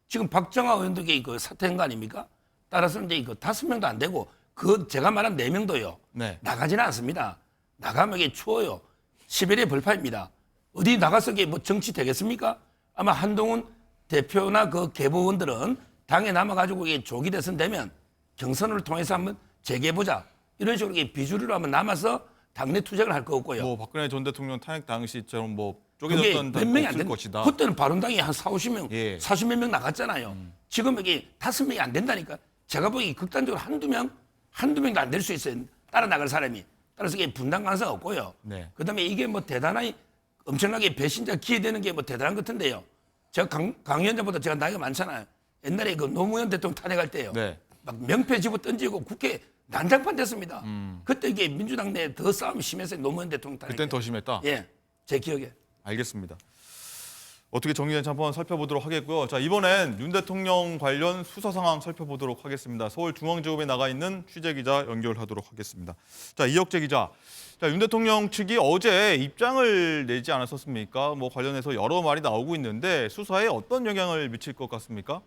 지금 박정아 의원도 이게 그 사퇴한 거 아닙니까? 따라서 이제 그 5명도 안 되고 그 제가 말한 4명도요. 네. 나가지는 않습니다. 나가면 이게 추워요. 시베리아 벌판입니다. 어디 나가서 이게 뭐 정치 되겠습니까? 아마 한동훈 대표나 그 계보원들은 당에 남아가지고 이게 조기 대선 되면 경선을 통해서 한번 재개해보자. 이런 식으로 이게 비주류로 한번 남아서 당내 투쟁을 할 거 없고요. 뭐 박근혜 전 대통령 탄핵 당시처럼 뭐 그게 쪼개졌던 몇 명이 안 없을 된다. 것이다. 그때는 바른당이 한 40, 50명, 예. 40몇 명 나갔잖아요. 지금 이게 5명이 안 된다니까. 제가 보기 극단적으로 한두 명도 안 될 수 있어요. 따라 나갈 사람이. 따라서 이게 분당 가능성 없고요. 네. 그다음에 이게 뭐 대단하게 엄청나게 배신자 기회되는 게 뭐 대단한 것 같은데요. 제가 강 위원장보다 제가 나이가 많잖아요. 옛날에 그 노무현 대통령 탄핵할 때요. 네. 막 명패 집어 던지고 국회 난장판 됐습니다. 그때 이게 민주당 내에 더 싸움이 심했어요. 노무현 대통령 탄핵. 그땐 더 심했다. 예, 제 기억에. 알겠습니다. 어떻게 정리된지 한번 살펴보도록 하겠고요. 자, 이번엔 윤 대통령 관련 수사 상황 살펴보도록 하겠습니다. 서울중앙지검에 나가 있는 취재기자 연결하도록 하겠습니다. 자, 이혁재 기자. 자, 윤 대통령 측이 어제 입장을 내지 않았었습니까? 뭐 관련해서 여러 말이 나오고 있는데 수사에 어떤 영향을 미칠 것 같습니까?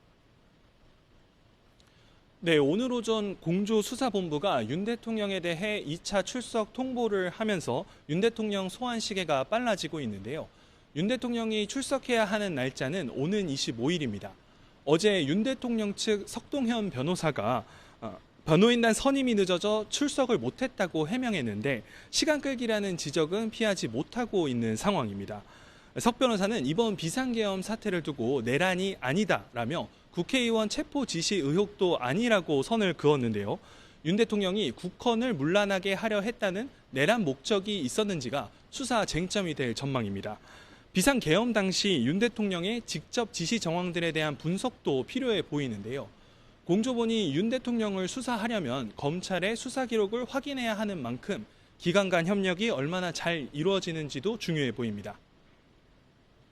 네, 오늘 오전 공조수사본부가 윤 대통령에 대해 2차 출석 통보를 하면서 윤 대통령 소환 시계가 빨라지고 있는데요. 윤 대통령이 출석해야 하는 날짜는 오는 25일입니다. 어제 윤 대통령 측 석동현 변호사가 변호인단 선임이 늦어져 출석을 못했다고 해명했는데 시간 끌기라는 지적은 피하지 못하고 있는 상황입니다. 석 변호사는 이번 비상계엄 사태를 두고 내란이 아니다라며 국회의원 체포 지시 의혹도 아니라고 선을 그었는데요. 윤 대통령이 국헌을 문란하게 하려 했다는 내란 목적이 있었는지가 수사 쟁점이 될 전망입니다. 비상계엄 당시 윤 대통령의 직접 지시 정황들에 대한 분석도 필요해 보이는데요. 공조본이 윤 대통령을 수사하려면 검찰의 수사 기록을 확인해야 하는 만큼 기관 간 협력이 얼마나 잘 이루어지는지도 중요해 보입니다.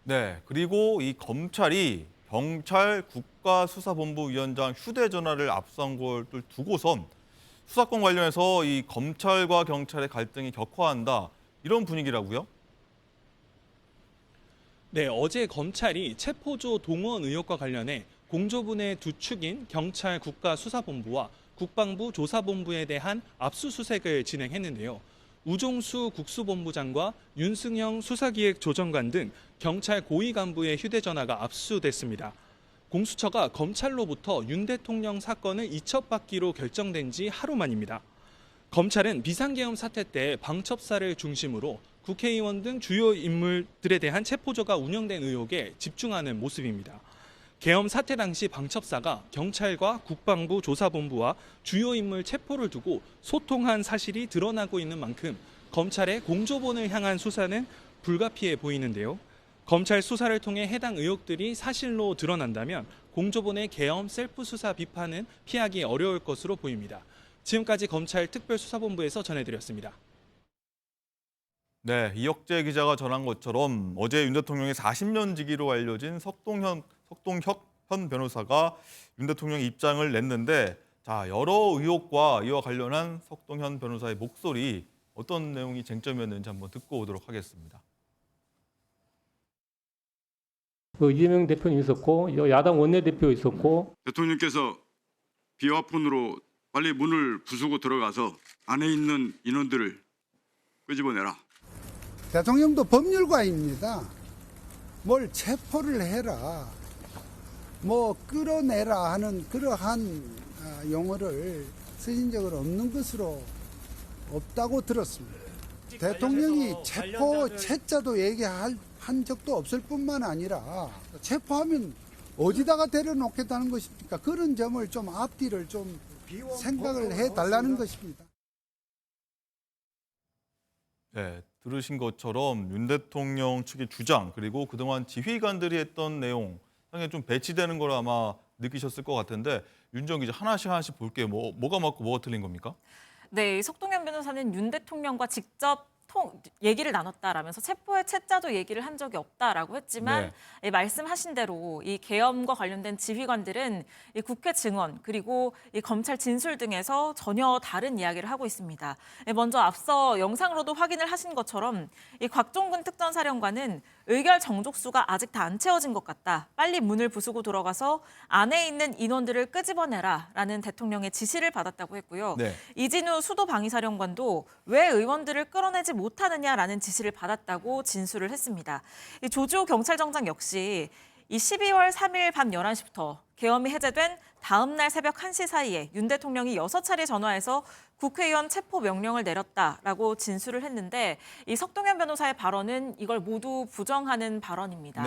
네, 그리고 이 검찰이 경찰 국가수사본부위원장 휴대전화를 압수한 걸 두고선 수사권 관련해서 이 검찰과 경찰의 갈등이 격화한다 이런 분위기라고요? 네, 어제 검찰이 체포조 동원 의혹과 관련해 공조분의 두 축인 경찰 국가수사본부와 국방부 조사본부에 대한 압수수색을 진행했는데요. 우종수 국수본부장과 윤승영 수사기획조정관 등 경찰 고위 간부의 휴대전화가 압수됐습니다. 공수처가 검찰로부터 윤 대통령 사건을 이첩받기로 결정된 지 하루 만입니다. 검찰은 비상계엄 사태 때 방첩사를 중심으로 국회의원 등 주요 인물들에 대한 체포조가 운영된 의혹에 집중하는 모습입니다. 계엄 사태 당시 방첩사가 경찰과 국방부 조사본부와 주요 인물 체포를 두고 소통한 사실이 드러나고 있는 만큼 검찰의 공조본을 향한 수사는 불가피해 보이는데요. 검찰 수사를 통해 해당 의혹들이 사실로 드러난다면 공조본의 계엄 셀프 수사 비판은 피하기 어려울 것으로 보입니다. 지금까지 검찰 특별수사본부에서 전해드렸습니다. 네, 이혁재 기자가 전한 것처럼 어제 윤 대통령의 40년 지기로 알려진 석동혁 변호사가 윤 대통령의 입장을 냈는데 자, 여러 의혹과 이와 관련한 석동현 변호사의 목소리 어떤 내용이 쟁점이었는지 한번 듣고 오도록 하겠습니다. 이재명 대표님 있었고 야당 원내대표 있었고 대통령께서 비와폰으로 빨리 문을 부수고 들어가서 안에 있는 인원들을 끄집어내라. 대통령도 법률가입니다. 뭘 체포를 해라, 뭐 끌어내라 하는 그러한 용어를 쓰신 적은 없는 것으로 없다고 들었습니다. 대통령이 체포 채자도 얘기한 적도 없을 뿐만 아니라 체포하면 어디다가 데려놓겠다는 것입니까? 그런 점을 좀 앞뒤를 좀 생각을 해달라는 것입니다. 네, 들으신 것처럼 윤 대통령 측의 주장 그리고 그동안 지휘관들이 했던 내용 상당히 좀 배치되는 걸 아마 느끼셨을 것 같은데 윤정 기자 하나씩 볼게요. 뭐가 맞고 뭐가 틀린 겁니까? 네, 석동현 변호사는 윤 대통령과 직접 얘기를 나눴다라면서 체포의 채자도 얘기를 한 적이 없다라고 했지만 말씀하신 대로 이 계엄과 관련된 지휘관들은 이 국회 증언 그리고 이 검찰 진술 등에서 전혀 다른 이야기를 하고 있습니다. 먼저 앞서 영상으로도 확인을 하신 것처럼 이 곽종근 특전사령관은 의결 정족수가 아직 다 안 채워진 것 같다. 빨리 문을 부수고 들어가서 안에 있는 인원들을 끄집어내라라는 대통령의 지시를 받았다고 했고요. 이진우 수도방위사령관도 왜 의원들을 끌어내지 못하느냐라는 지시를 받았다고 진술을 했습니다. 이 조주호 경찰청장 역시 이 12월 3일 밤 11시부터 계엄이 해제된 다음 날 새벽 1시 사이에 윤 대통령이 6차례 전화해서 국회의원 체포 명령을 내렸다라고 진술을 했는데 이 석동현 변호사의 발언은 이걸 모두 부정하는 발언입니다.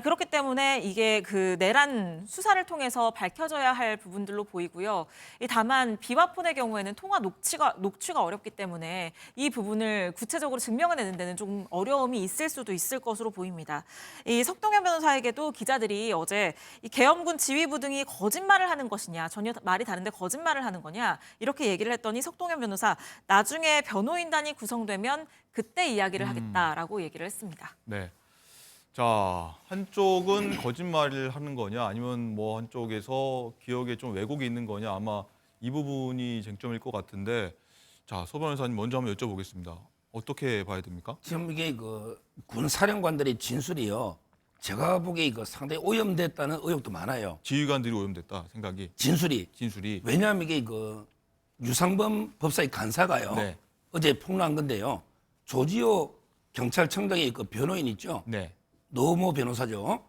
그렇기 때문에 이게 그 내란 수사를 통해서 밝혀져야 할 부분들로 보이고요. 다만 비와폰의 경우에는 통화 녹취가 어렵기 때문에 이 부분을 구체적으로 증명해내는 데는 좀 어려움이 있을 수도 있을 것으로 보입니다. 이 석동현 변호사에게도 기자들이 어제 이 계엄군 지휘부 등이 거짓말을 하는 것이냐, 전혀 말이 다른데 거짓말을 하는 거냐 이렇게 얘기를 했더니 석동현 변호사 나중에 변호인단이 구성되면 그때 이야기를 하겠다라고 얘기를 했습니다. 네. 자, 한쪽은 거짓말을 하는 거냐 아니면 뭐 한쪽에서 기억에 좀 왜곡이 있는 거냐 아마 이 부분이 쟁점일 것 같은데 자, 서 변호사님 먼저 한번 여쭤보겠습니다. 어떻게 봐야 됩니까? 지금 이게 군 사령관들의 진술이요. 제가 보기에 이거 상당히 오염됐다는 의혹도 많아요. 지휘관들이 오염됐다 생각이. 진술이. 왜냐하면 이게 유상범 법사의 간사가요. 어제 폭로한 건데요. 조지호 경찰청장의 변호인 있죠. 노모 변호사죠.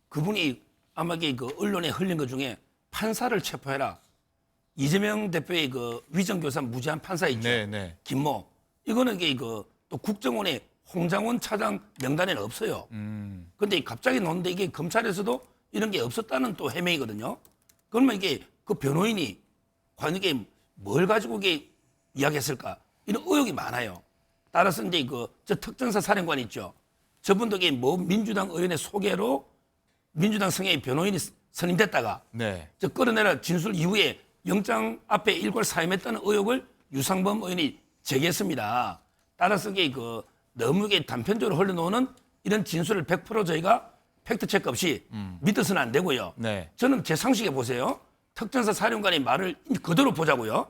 그분이 아마 이게 언론에 흘린 것 중에 판사를 체포해라. 이재명 대표의 위정교사 무죄한 판사 있죠. 김모. 이거는 이게 또 국정원의 홍장원 차장 명단에는 없어요. 그런데 갑자기 나오는데 이게 검찰에서도 이런 게 없었다는 또 해명이거든요. 그러면 이게 그 변호인이 과연 이게 뭘 가지고 이게 이야기했을까? 이런 의혹이 많아요. 따라서 이제 저 특전사 사령관 있죠. 저분도 이게 민주당 의원의 소개로 민주당 성향의 변호인이 선임됐다가 저 끌어내라 진술 이후에 영장 앞에 일괄 사임했다는 의혹을 유상범 의원이 제기했습니다. 따라서 이게 너무 이게 단편적으로 흘러나오는 이런 진술을 100% 저희가 팩트 체크 없이 믿어서는 안 되고요. 네. 저는 제 상식에 보세요. 특전사 사령관의 말을 그대로 보자고요.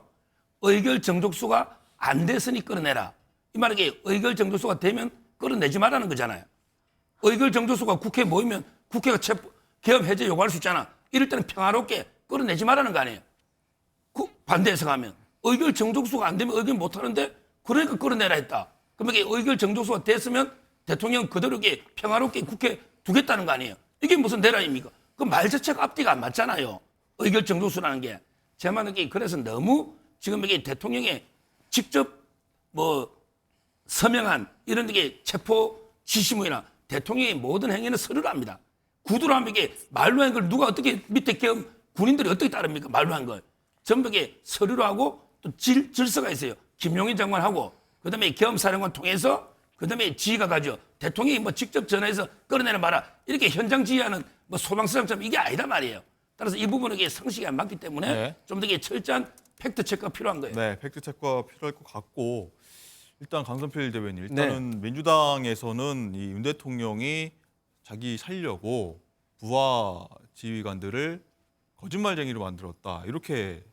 의결 정족수가 안 됐으니 끌어내라. 이 말은 의결 정족수가 되면 끌어내지 말라는 거잖아요. 의결 정족수가 국회에 모이면 국회가 개업 해제 요구할 수 있잖아. 이럴 때는 평화롭게 끌어내지 말라는 거 아니에요. 반대해서 가면 의결 정족수가 안 되면 의결 못 하는데 그러니까 끌어내라 했다. 그러면 이게 의결 정족수가 됐으면 대통령 그대로 이게 평화롭게 국회에 두겠다는 거 아니에요. 이게 무슨 내란입니까? 그 말 자체가 앞뒤가 안 맞잖아요. 의결 정족수라는 게. 제 말은 그래서 너무 지금 이게 대통령의 직접 뭐 서명한 이런 게 체포 지시문이나 대통령의 모든 행위는 서류로 합니다. 구두로 하면 이게 말로 한 걸 누가 어떻게 밑에 계엄 군인들이 어떻게 따릅니까? 말로 한 걸. 전부 이게 서류로 하고 또 질서가 있어요. 김용인 장관하고 그다음에 계엄사령관 통해서 그다음에 지휘가 가죠. 대통령이 뭐 직접 전화해서 끌어내는 마라 이렇게 현장 지휘하는 뭐 소방서장처럼 이게 아니다 말이에요. 따라서 이 부분은 이게 상식이 안 맞기 때문에 네. 좀 더 철저한 팩트 체크가 필요한 거예요. 네, 팩트 체크가 필요할 것 같고 일단 강선필 대변인 일단은 민주당에서는 이 윤 대통령이 자기 살려고 부하 지휘관들을 거짓말쟁이로 만들었다 이렇게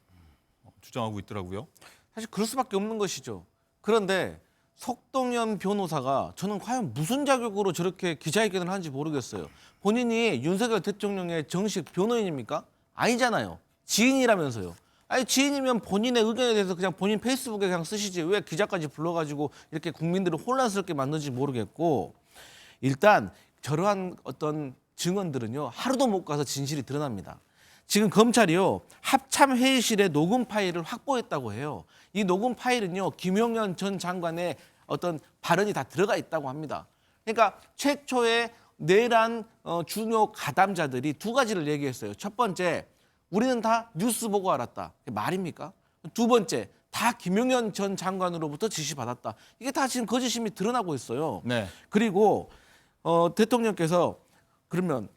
주장하고 있더라고요. 사실 그럴 수밖에 없는 것이죠. 그런데 석동현 변호사가 저는 과연 무슨 자격으로 저렇게 기자회견을 하는지 모르겠어요. 본인이 윤석열 대통령의 정식 변호인입니까? 아니잖아요. 지인이라면서요. 아니 지인이면 본인의 의견에 대해서 그냥 본인 페이스북에 그냥 쓰시지 왜 기자까지 불러가지고 이렇게 국민들을 혼란스럽게 만드는지 모르겠고 일단 저러한 어떤 증언들은요 하루도 못 가서 진실이 드러납니다. 지금 검찰이요 합참 회의실에 녹음 파일을 확보했다고 해요. 이 녹음 파일은요 김용현 전 장관의 어떤 발언이 다 들어가 있다고 합니다. 그러니까 최초의 내란 중요 가담자들이 두 가지를 얘기했어요. 첫 번째, 우리는 다 뉴스 보고 알았다. 말입니까? 두 번째, 다 김용현 전 장관으로부터 지시받았다. 이게 다 지금 거짓임이 드러나고 있어요. 네. 그리고 대통령께서 그러면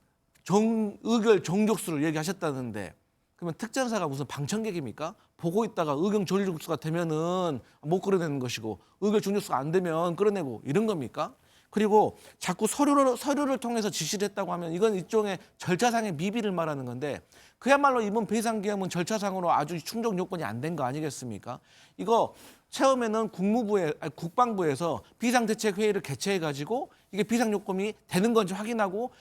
의결 정족수를 얘기하셨다는데 그러면 특전사가 무슨 방청객입니까? 보고 있다가 의견 정족수가 되면은 못 끌어내는 것이고 의결 정족수가 안 되면 끌어내고 이런 겁니까? 그리고 자꾸 서류를 통해서 지시를 했다고 하면 이건 일종의 절차상의 미비를 말하는 건데 그야말로 이번 비상계엄은 절차상으로 아주 충족 요건이 안 된 거 아니겠습니까? 이거 처음에는 국방부에서 비상대책회의를 개최해가지고 이게 비상요건이 되는 건지 확인하고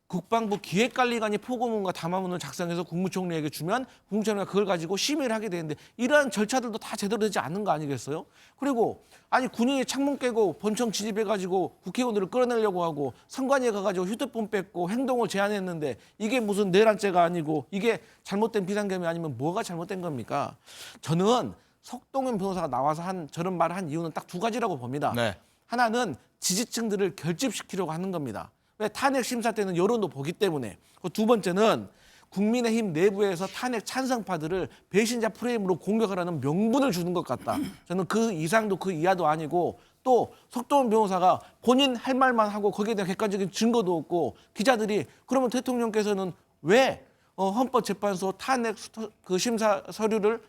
국방부 기획관리관이 포고문과 담화문을 작성해서 국무총리에게 주면 국무총리가 그걸 가지고 심의를 하게 되는데 이러한 절차들도 다 제대로 되지 않는 거 아니겠어요? 그리고 아니 군인이 창문 깨고 본청 진입해가지고 국회의원들을 끌어내려고 하고 선관위에 가가지고 휴대폰 뺏고 행동을 제한했는데 이게 무슨 내란죄가 아니고 이게 잘못된 비상계엄이 아니면 뭐가 잘못된 겁니까? 저는 석동현 변호사가 나와서 저런 말을 한 이유는 딱 두 가지라고 봅니다. 네. 하나는 지지층들을 결집시키려고 하는 겁니다. 왜 탄핵 심사 때는 여론도 보기 때문에. 두 번째는 국민의힘 내부에서 탄핵 찬성파들을 배신자 프레임으로 공격하라는 명분을 주는 것 같다. 저는 그 이상도 그 이하도 아니고 또 석동현 변호사가 본인 할 말만 하고 거기에 대한 객관적인 증거도 없고 기자들이 그러면 대통령께서는 왜 헌법재판소 탄핵 그 심사 서류를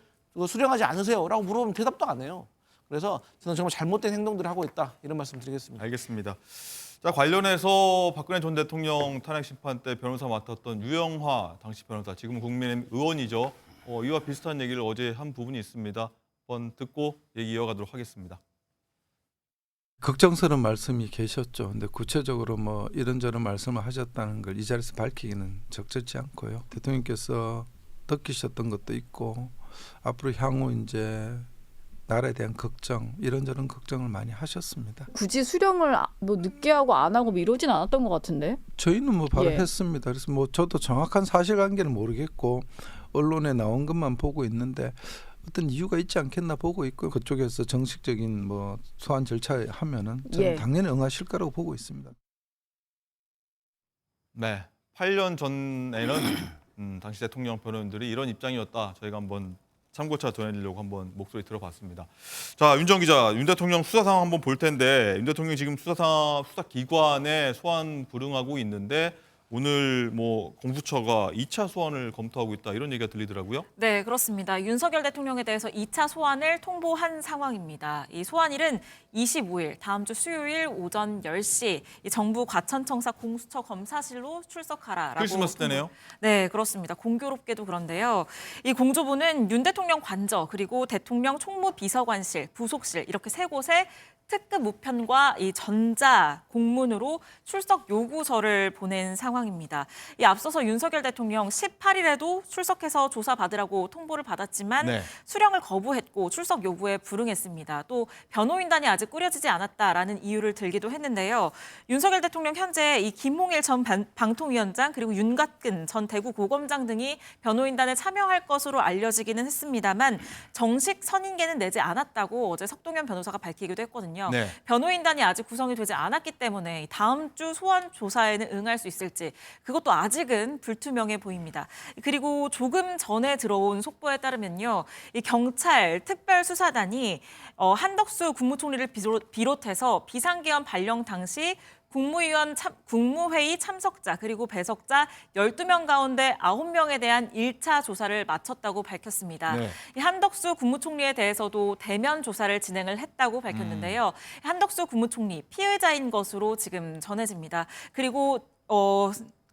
수령하지 않으세요? 라고 물어보면 대답도 안 해요. 그래서 저는 정말 잘못된 행동들을 하고 있다. 이런 말씀 드리겠습니다. 알겠습니다. 자, 관련해서 박근혜 전 대통령 탄핵 심판 때 변호사 맡았던 유영화 당시 변호사, 지금은 국민의힘 의원이죠. 이와 비슷한 얘기를 어제 한 부분이 있습니다. 한번 듣고 얘기 이어가도록 하겠습니다. 걱정스러운 말씀이 계셨죠. 근데 구체적으로 뭐 이런저런 말씀을 하셨다는 걸 이 자리에서 밝히기는 적절치 않고요. 대통령께서 느끼셨던 것도 있고 앞으로 향후 이제 나라에 대한 걱정, 이런저런 걱정을 많이 하셨습니다. 굳이 수령을 뭐 늦게 하고 안 하고 뭐 이러진 않았던 것 같은데? 저희는 뭐 바로 예. 했습니다. 그래서 뭐 저도 정확한 사실관계는 모르겠고 언론에 나온 것만 보고 있는데 어떤 이유가 있지 않겠나 보고 있고 그쪽에서 정식적인 뭐 소환 절차 하면은 저는 예. 당연히 응하실 거라고 보고 있습니다. 네, 8년 전에는 당시 대통령 변호인들이 이런 입장이었다. 저희가 한번 참고차 전해드리려고 한번 목소리 들어봤습니다. 자, 윤정 기자, 윤 대통령 수사 상황 한번 볼 텐데 윤 대통령이 지금 수사기관에 소환 불응하고 있는데 오늘 뭐 공수처가 2차 소환을 검토하고 있다 이런 얘기가 들리더라고요. 네, 그렇습니다. 윤석열 대통령에 대해서 2차 소환을 통보한 상황입니다. 이 소환일은 25일, 다음 주 수요일 오전 10시 이 정부 과천청사 공수처 검사실로 출석하라라고. 크리스마스 때네요. 네, 그렇습니다. 공교롭게도 그런데요. 이 공조부는 윤 대통령 관저 그리고 대통령 총무비서관실, 부속실 이렇게 세 곳에 특급 우편과 이 전자 공문으로 출석 요구서를 보낸 상황입니다. 이 앞서서 윤석열 대통령 18일에도 출석해서 조사받으라고 통보를 받았지만 네. 수령을 거부했고 출석 요구에 불응했습니다. 또 변호인단이 아직 꾸려지지 않았다라는 이유를 들기도 했는데요. 윤석열 대통령 현재 이 김홍일 전 방통위원장 그리고 윤곽근 전 대구고검장 등이 변호인단에 참여할 것으로 알려지기는 했습니다만 정식 선임계는 내지 않았다고 어제 석동현 변호사가 밝히기도 했거든요. 네. 변호인단이 아직 구성이 되지 않았기 때문에 다음 주 소환 조사에는 응할 수 있을지 그것도 아직은 불투명해 보입니다. 그리고 조금 전에 들어온 속보에 따르면요, 이 경찰 특별수사단이 한덕수 국무총리를 비롯해서 비상계엄 발령 당시 국무회의 참석자 그리고 배석자 12명 가운데 9명에 대한 1차 조사를 마쳤다고 밝혔습니다. 네. 이 한덕수 국무총리에 대해서도 대면 조사를 진행을 했다고 밝혔는데요. 한덕수 국무총리 피의자인 것으로 지금 전해집니다. 그리고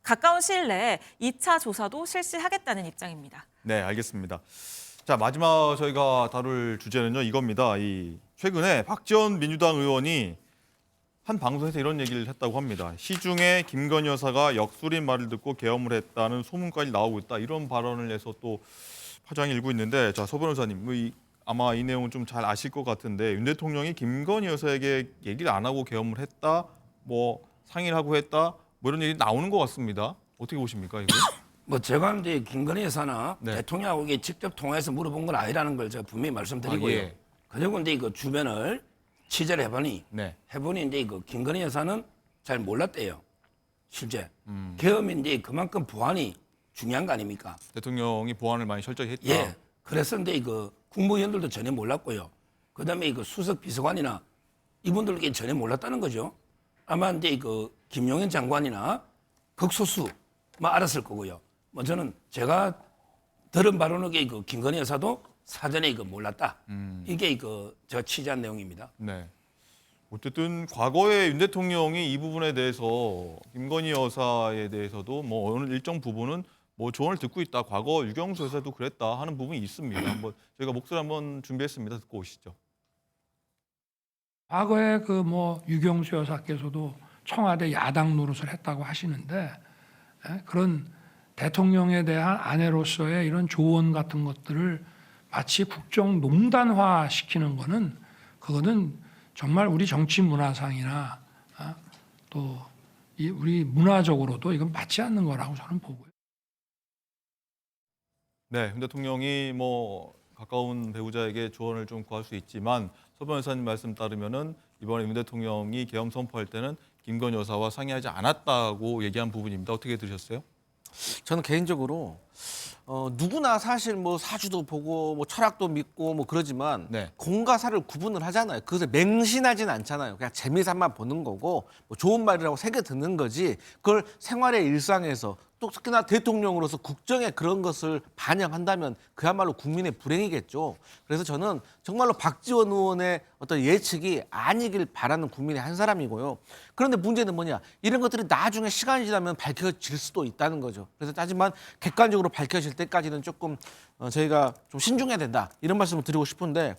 가까운 시일 내에 2차 조사도 실시하겠다는 입장입니다. 네, 알겠습니다. 자, 마지막 저희가 다룰 주제는요, 이겁니다. 최근에 박지원 민주당 의원이 한 방송에서 이런 얘기를 했다고 합니다. 시중에 김건희 여사가 역술인 말을 듣고 계엄을 했다는 소문까지 나오고 있다. 이런 발언을 해서 또 파장이 일고 있는데, 자, 서 변호사님, 아마 이 내용은 좀 잘 아실 것 같은데 윤 대통령이 김건희 여사에게 얘기를 안 하고 계엄을 했다, 뭐 상의를 하고 했다, 뭐 이런 얘기 나오는 것 같습니다. 어떻게 보십니까, 이거? 뭐 제가 이제 김건희 여사나 네. 대통령하고 이게 직접 통화해서 물어본 건 아니라는 걸 제가 분명히 말씀드리고요. 예. 그리고 이제 그 주변을 취재를 해보니 이제 그 김건희 여사는 잘 몰랐대요. 실제 계엄인데 그만큼 보안이 중요한 거 아닙니까? 대통령이 보안을 많이 철저히 했다. 예. 그래서 이제 그 국무위원들도 전혀 몰랐고요. 그다음에 그 수석 비서관이나 이분들께 전혀 몰랐다는 거죠. 아마 이제 그 김용현 장관이나 극소수만 알았을 거고요. 뭐 저는 제가 들은 바로는 그 김건희 여사도 사전에 이거 몰랐다. 이게 제가 취재한 내용입니다. 네. 어쨌든 과거에 윤 대통령이 이 부분에 대해서 김건희 여사에 대해서도 뭐 어느 일정 부분은 뭐 조언을 듣고 있다. 과거 유경수 여사도 그랬다 하는 부분이 있습니다. 한번 저희가 목소리 한번 준비했습니다. 듣고 오시죠. 과거에 유경수 여사께서도 청와대 야당 노릇을 했다고 하시는데 그런 대통령에 대한 아내로서의 이런 조언 같은 것들을 마치 국정농단화 시키는 그거는 정말 우리 정치 문화상이나 또 우리 문화적으로도 이건 맞지 않는 거라고 저는 보고요. 네, 윤 대통령이 뭐 가까운 배우자에게 조언을 좀 구할 수 있지만 서 변호사님 말씀 따르면은 이번에 윤 대통령이 계엄 선포할 때는 김건희 여사와 상의하지 않았다고 얘기한 부분입니다. 어떻게 들으셨어요? 저는 개인적으로 누구나 사실 뭐 사주도 보고 뭐 철학도 믿고 뭐 그러지만 공과 사를 구분을 하잖아요. 그것을 맹신하진 않잖아요. 그냥 재미삼아 보는 거고 뭐 좋은 말이라고 새겨 듣는 거지. 그걸 생활의 일상에서 또 특히나 대통령으로서 국정에 그런 것을 반영한다면 그야말로 국민의 불행이겠죠. 그래서 저는 정말로 박지원 의원의 어떤 예측이 아니길 바라는 국민의 한 사람이고요. 그런데 문제는 뭐냐? 이런 것들이 나중에 시간이 지나면 밝혀질 수도 있다는 거죠. 그래서 하지만 객관적으로 밝혀질 때까지는 조금 저희가 좀 신중해야 된다. 이런 말씀을 드리고 싶은데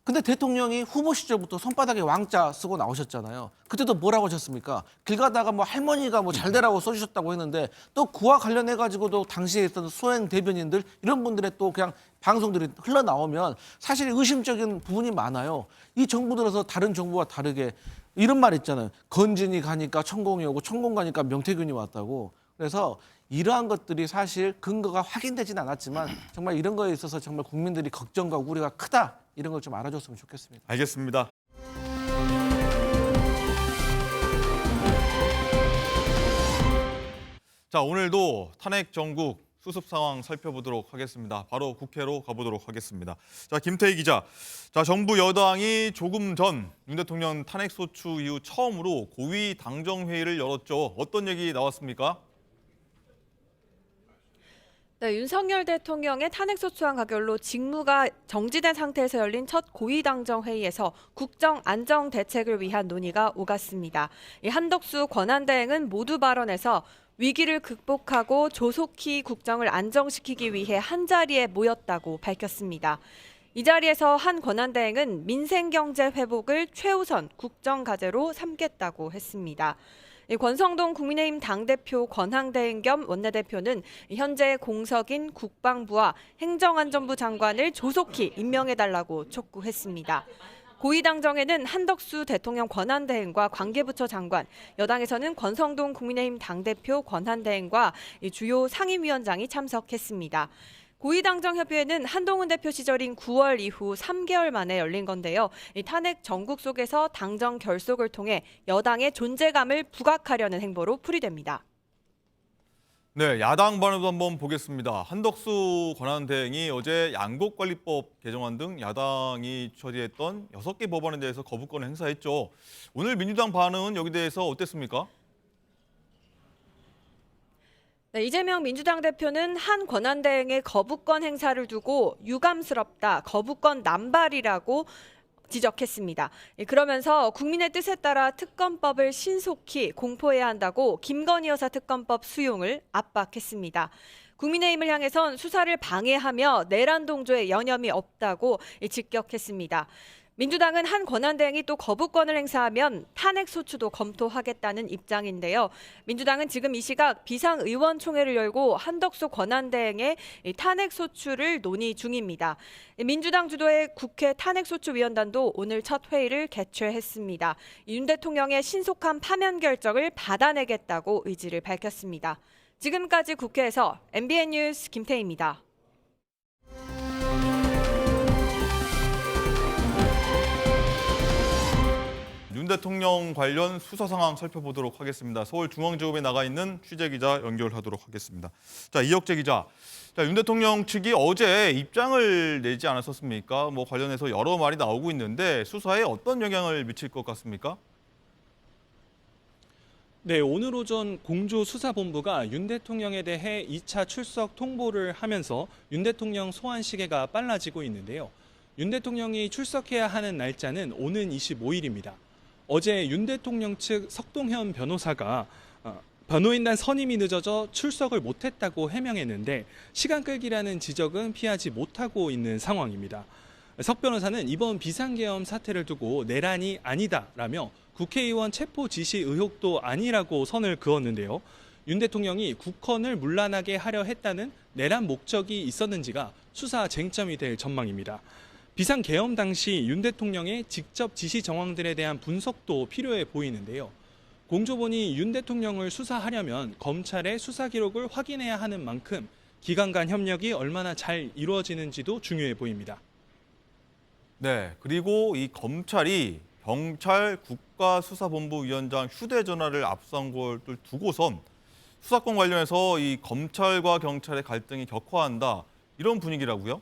근데 대통령이 후보 시절부터 손바닥에 왕자 쓰고 나오셨잖아요. 그때도 뭐라고 하셨습니까? 길 가다가 뭐 할머니가 뭐 잘 되라고 써주셨다고 했는데 또 그와 관련해가지고도 당시에 있던 소행 대변인들 이런 분들의 또 그냥 방송들이 흘러나오면 사실 의심적인 부분이 많아요. 이 정부 들어서 다른 정부와 다르게 이런 말 있잖아요. 건진이 가니까 천공이 오고 천공 가니까 명태균이 왔다고. 그래서 이러한 것들이 사실 근거가 확인되진 않았지만 정말 이런 거에 있어서 정말 국민들이 걱정과 우려가 크다. 이런 걸 좀 알아줬으면 좋겠습니다. 알겠습니다. 자, 오늘도 탄핵 정국 수습 상황 살펴보도록 하겠습니다. 바로 국회로 가보도록 하겠습니다. 자, 김태희 기자. 자, 정부 여당이 조금 전 윤 대통령 탄핵 소추 이후 처음으로 고위 당정 회의를 열었죠. 어떤 얘기 나왔습니까? 네, 윤석열 대통령의 탄핵소추안 가결로 직무가 정지된 상태에서 열린 첫 고위당정 회의에서 국정 안정 대책을 위한 논의가 오갔습니다. 이 한덕수 권한대행은 모두 발언에서 위기를 극복하고 조속히 국정을 안정시키기 위해 한자리에 모였다고 밝혔습니다. 이 자리에서 한 권한대행은 민생경제 회복을 최우선 국정과제로 삼겠다고 했습니다. 권성동 국민의힘 당대표 권한대행 겸 원내대표는 현재 공석인 국방부와 행정안전부 장관을 조속히 임명해달라고 촉구했습니다. 고위당정에는 한덕수 대통령 권한대행과 관계부처 장관, 여당에서는 권성동 국민의힘 당대표 권한대행과 주요 상임위원장이 참석했습니다. 고위당정 협의회는 한동훈 대표 시절인 9월 이후 3개월 만에 열린 건데요. 이 탄핵 정국 속에서 당정 결속을 통해 여당의 존재감을 부각하려는 행보로 풀이됩니다. 네, 야당 반응도 한번 보겠습니다. 한덕수 권한대행이 어제 양곡관리법 개정안 등 야당이 처리했던 6개 법안에 대해서 거부권을 행사했죠. 오늘 민주당 반응은 여기 대해서 어땠습니까? 네, 이재명 민주당 대표는 한 권한대행의 거부권 행사를 두고 유감스럽다, 거부권 남발이라고 지적했습니다. 그러면서 국민의 뜻에 따라 특검법을 신속히 공포해야 한다고 김건희 여사 특검법 수용을 압박했습니다. 국민의힘을 향해선 수사를 방해하며 내란 동조에 여념이 없다고 직격했습니다. 민주당은 한 권한대행이 또 거부권을 행사하면 탄핵소추도 검토하겠다는 입장인데요. 민주당은 지금 이 시각 비상의원총회를 열고 한덕수 권한대행의 탄핵소추를 논의 중입니다. 민주당 주도의 국회 탄핵소추위원단도 오늘 첫 회의를 개최했습니다. 윤 대통령의 신속한 파면 결정을 받아내겠다고 의지를 밝혔습니다. 지금까지 국회에서 MBN 뉴스 김태희입니다. 윤 대통령 관련 수사 상황 살펴보도록 하겠습니다. 서울중앙지검에 나가 있는 취재기자 연결하도록 하겠습니다. 자, 이혁재 기자. 자, 윤 대통령 측이 어제 입장을 내지 않았었습니까? 관련해서 여러 말이 나오고 있는데 수사에 어떤 영향을 미칠 것 같습니까? 네, 오늘 오전 공조수사본부가 윤 대통령에 대해 2차 출석 통보를 하면서 윤 대통령 소환 시계가 빨라지고 있는데요. 윤 대통령이 출석해야 하는 날짜는 오는 25일입니다. 어제 윤 대통령 측 석동현 변호사가 변호인단 선임이 늦어져 출석을 못했다고 해명했는데 시간 끌기라는 지적은 피하지 못하고 있는 상황입니다. 석 변호사는 이번 비상계엄 사태를 두고 내란이 아니다라며 국회의원 체포 지시 의혹도 아니라고 선을 그었는데요. 윤 대통령이 국헌을 문란하게 하려 했다는 내란 목적이 있었는지가 수사 쟁점이 될 전망입니다. 비상계엄 당시 윤 대통령의 직접 지시 정황들에 대한 분석도 필요해 보이는데요. 공조본이 윤 대통령을 수사하려면 검찰의 수사 기록을 확인해야 하는 만큼 기관 간 협력이 얼마나 잘 이루어지는지도 중요해 보입니다. 네, 그리고 이 검찰이 경찰 국가수사본부위원장 휴대전화를 압수한 걸 두고선 수사권 관련해서 이 검찰과 경찰의 갈등이 격화한다, 이런 분위기라고요?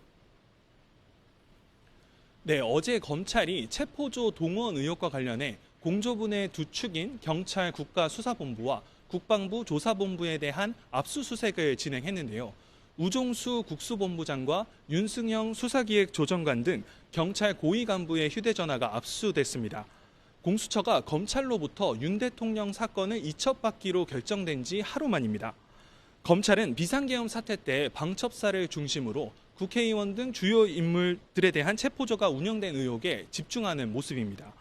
네, 어제 검찰이 체포조 동원 의혹과 관련해 공조본의 두 축인 경찰 국가수사본부와 국방부 조사본부에 대한 압수수색을 진행했는데요. 우종수 국수본부장과 윤승영 수사기획조정관 등 경찰 고위 간부의 휴대전화가 압수됐습니다. 공수처가 검찰로부터 윤 대통령 사건을 이첩받기로 결정된 지 하루 만입니다. 검찰은 비상계엄 사태 때 방첩사를 중심으로 국회의원 등 주요 인물들에 대한 체포조가 운영된 의혹에 집중하는 모습입니다.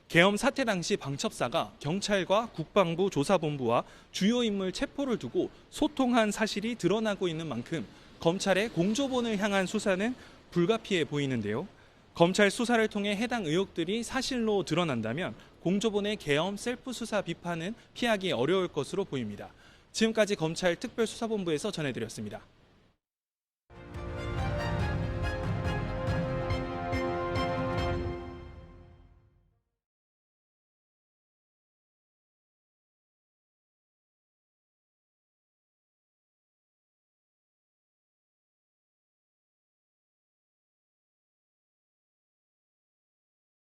계엄 사태 당시 방첩사가 경찰과 국방부 조사본부와 주요 인물 체포를 두고 소통한 사실이 드러나고 있는 만큼 검찰의 공조본을 향한 수사는 불가피해 보이는데요. 검찰 수사를 통해 해당 의혹들이 사실로 드러난다면 공조본의 계엄 셀프 수사 비판은 피하기 어려울 것으로 보입니다. 지금까지 검찰 특별수사본부에서 전해드렸습니다.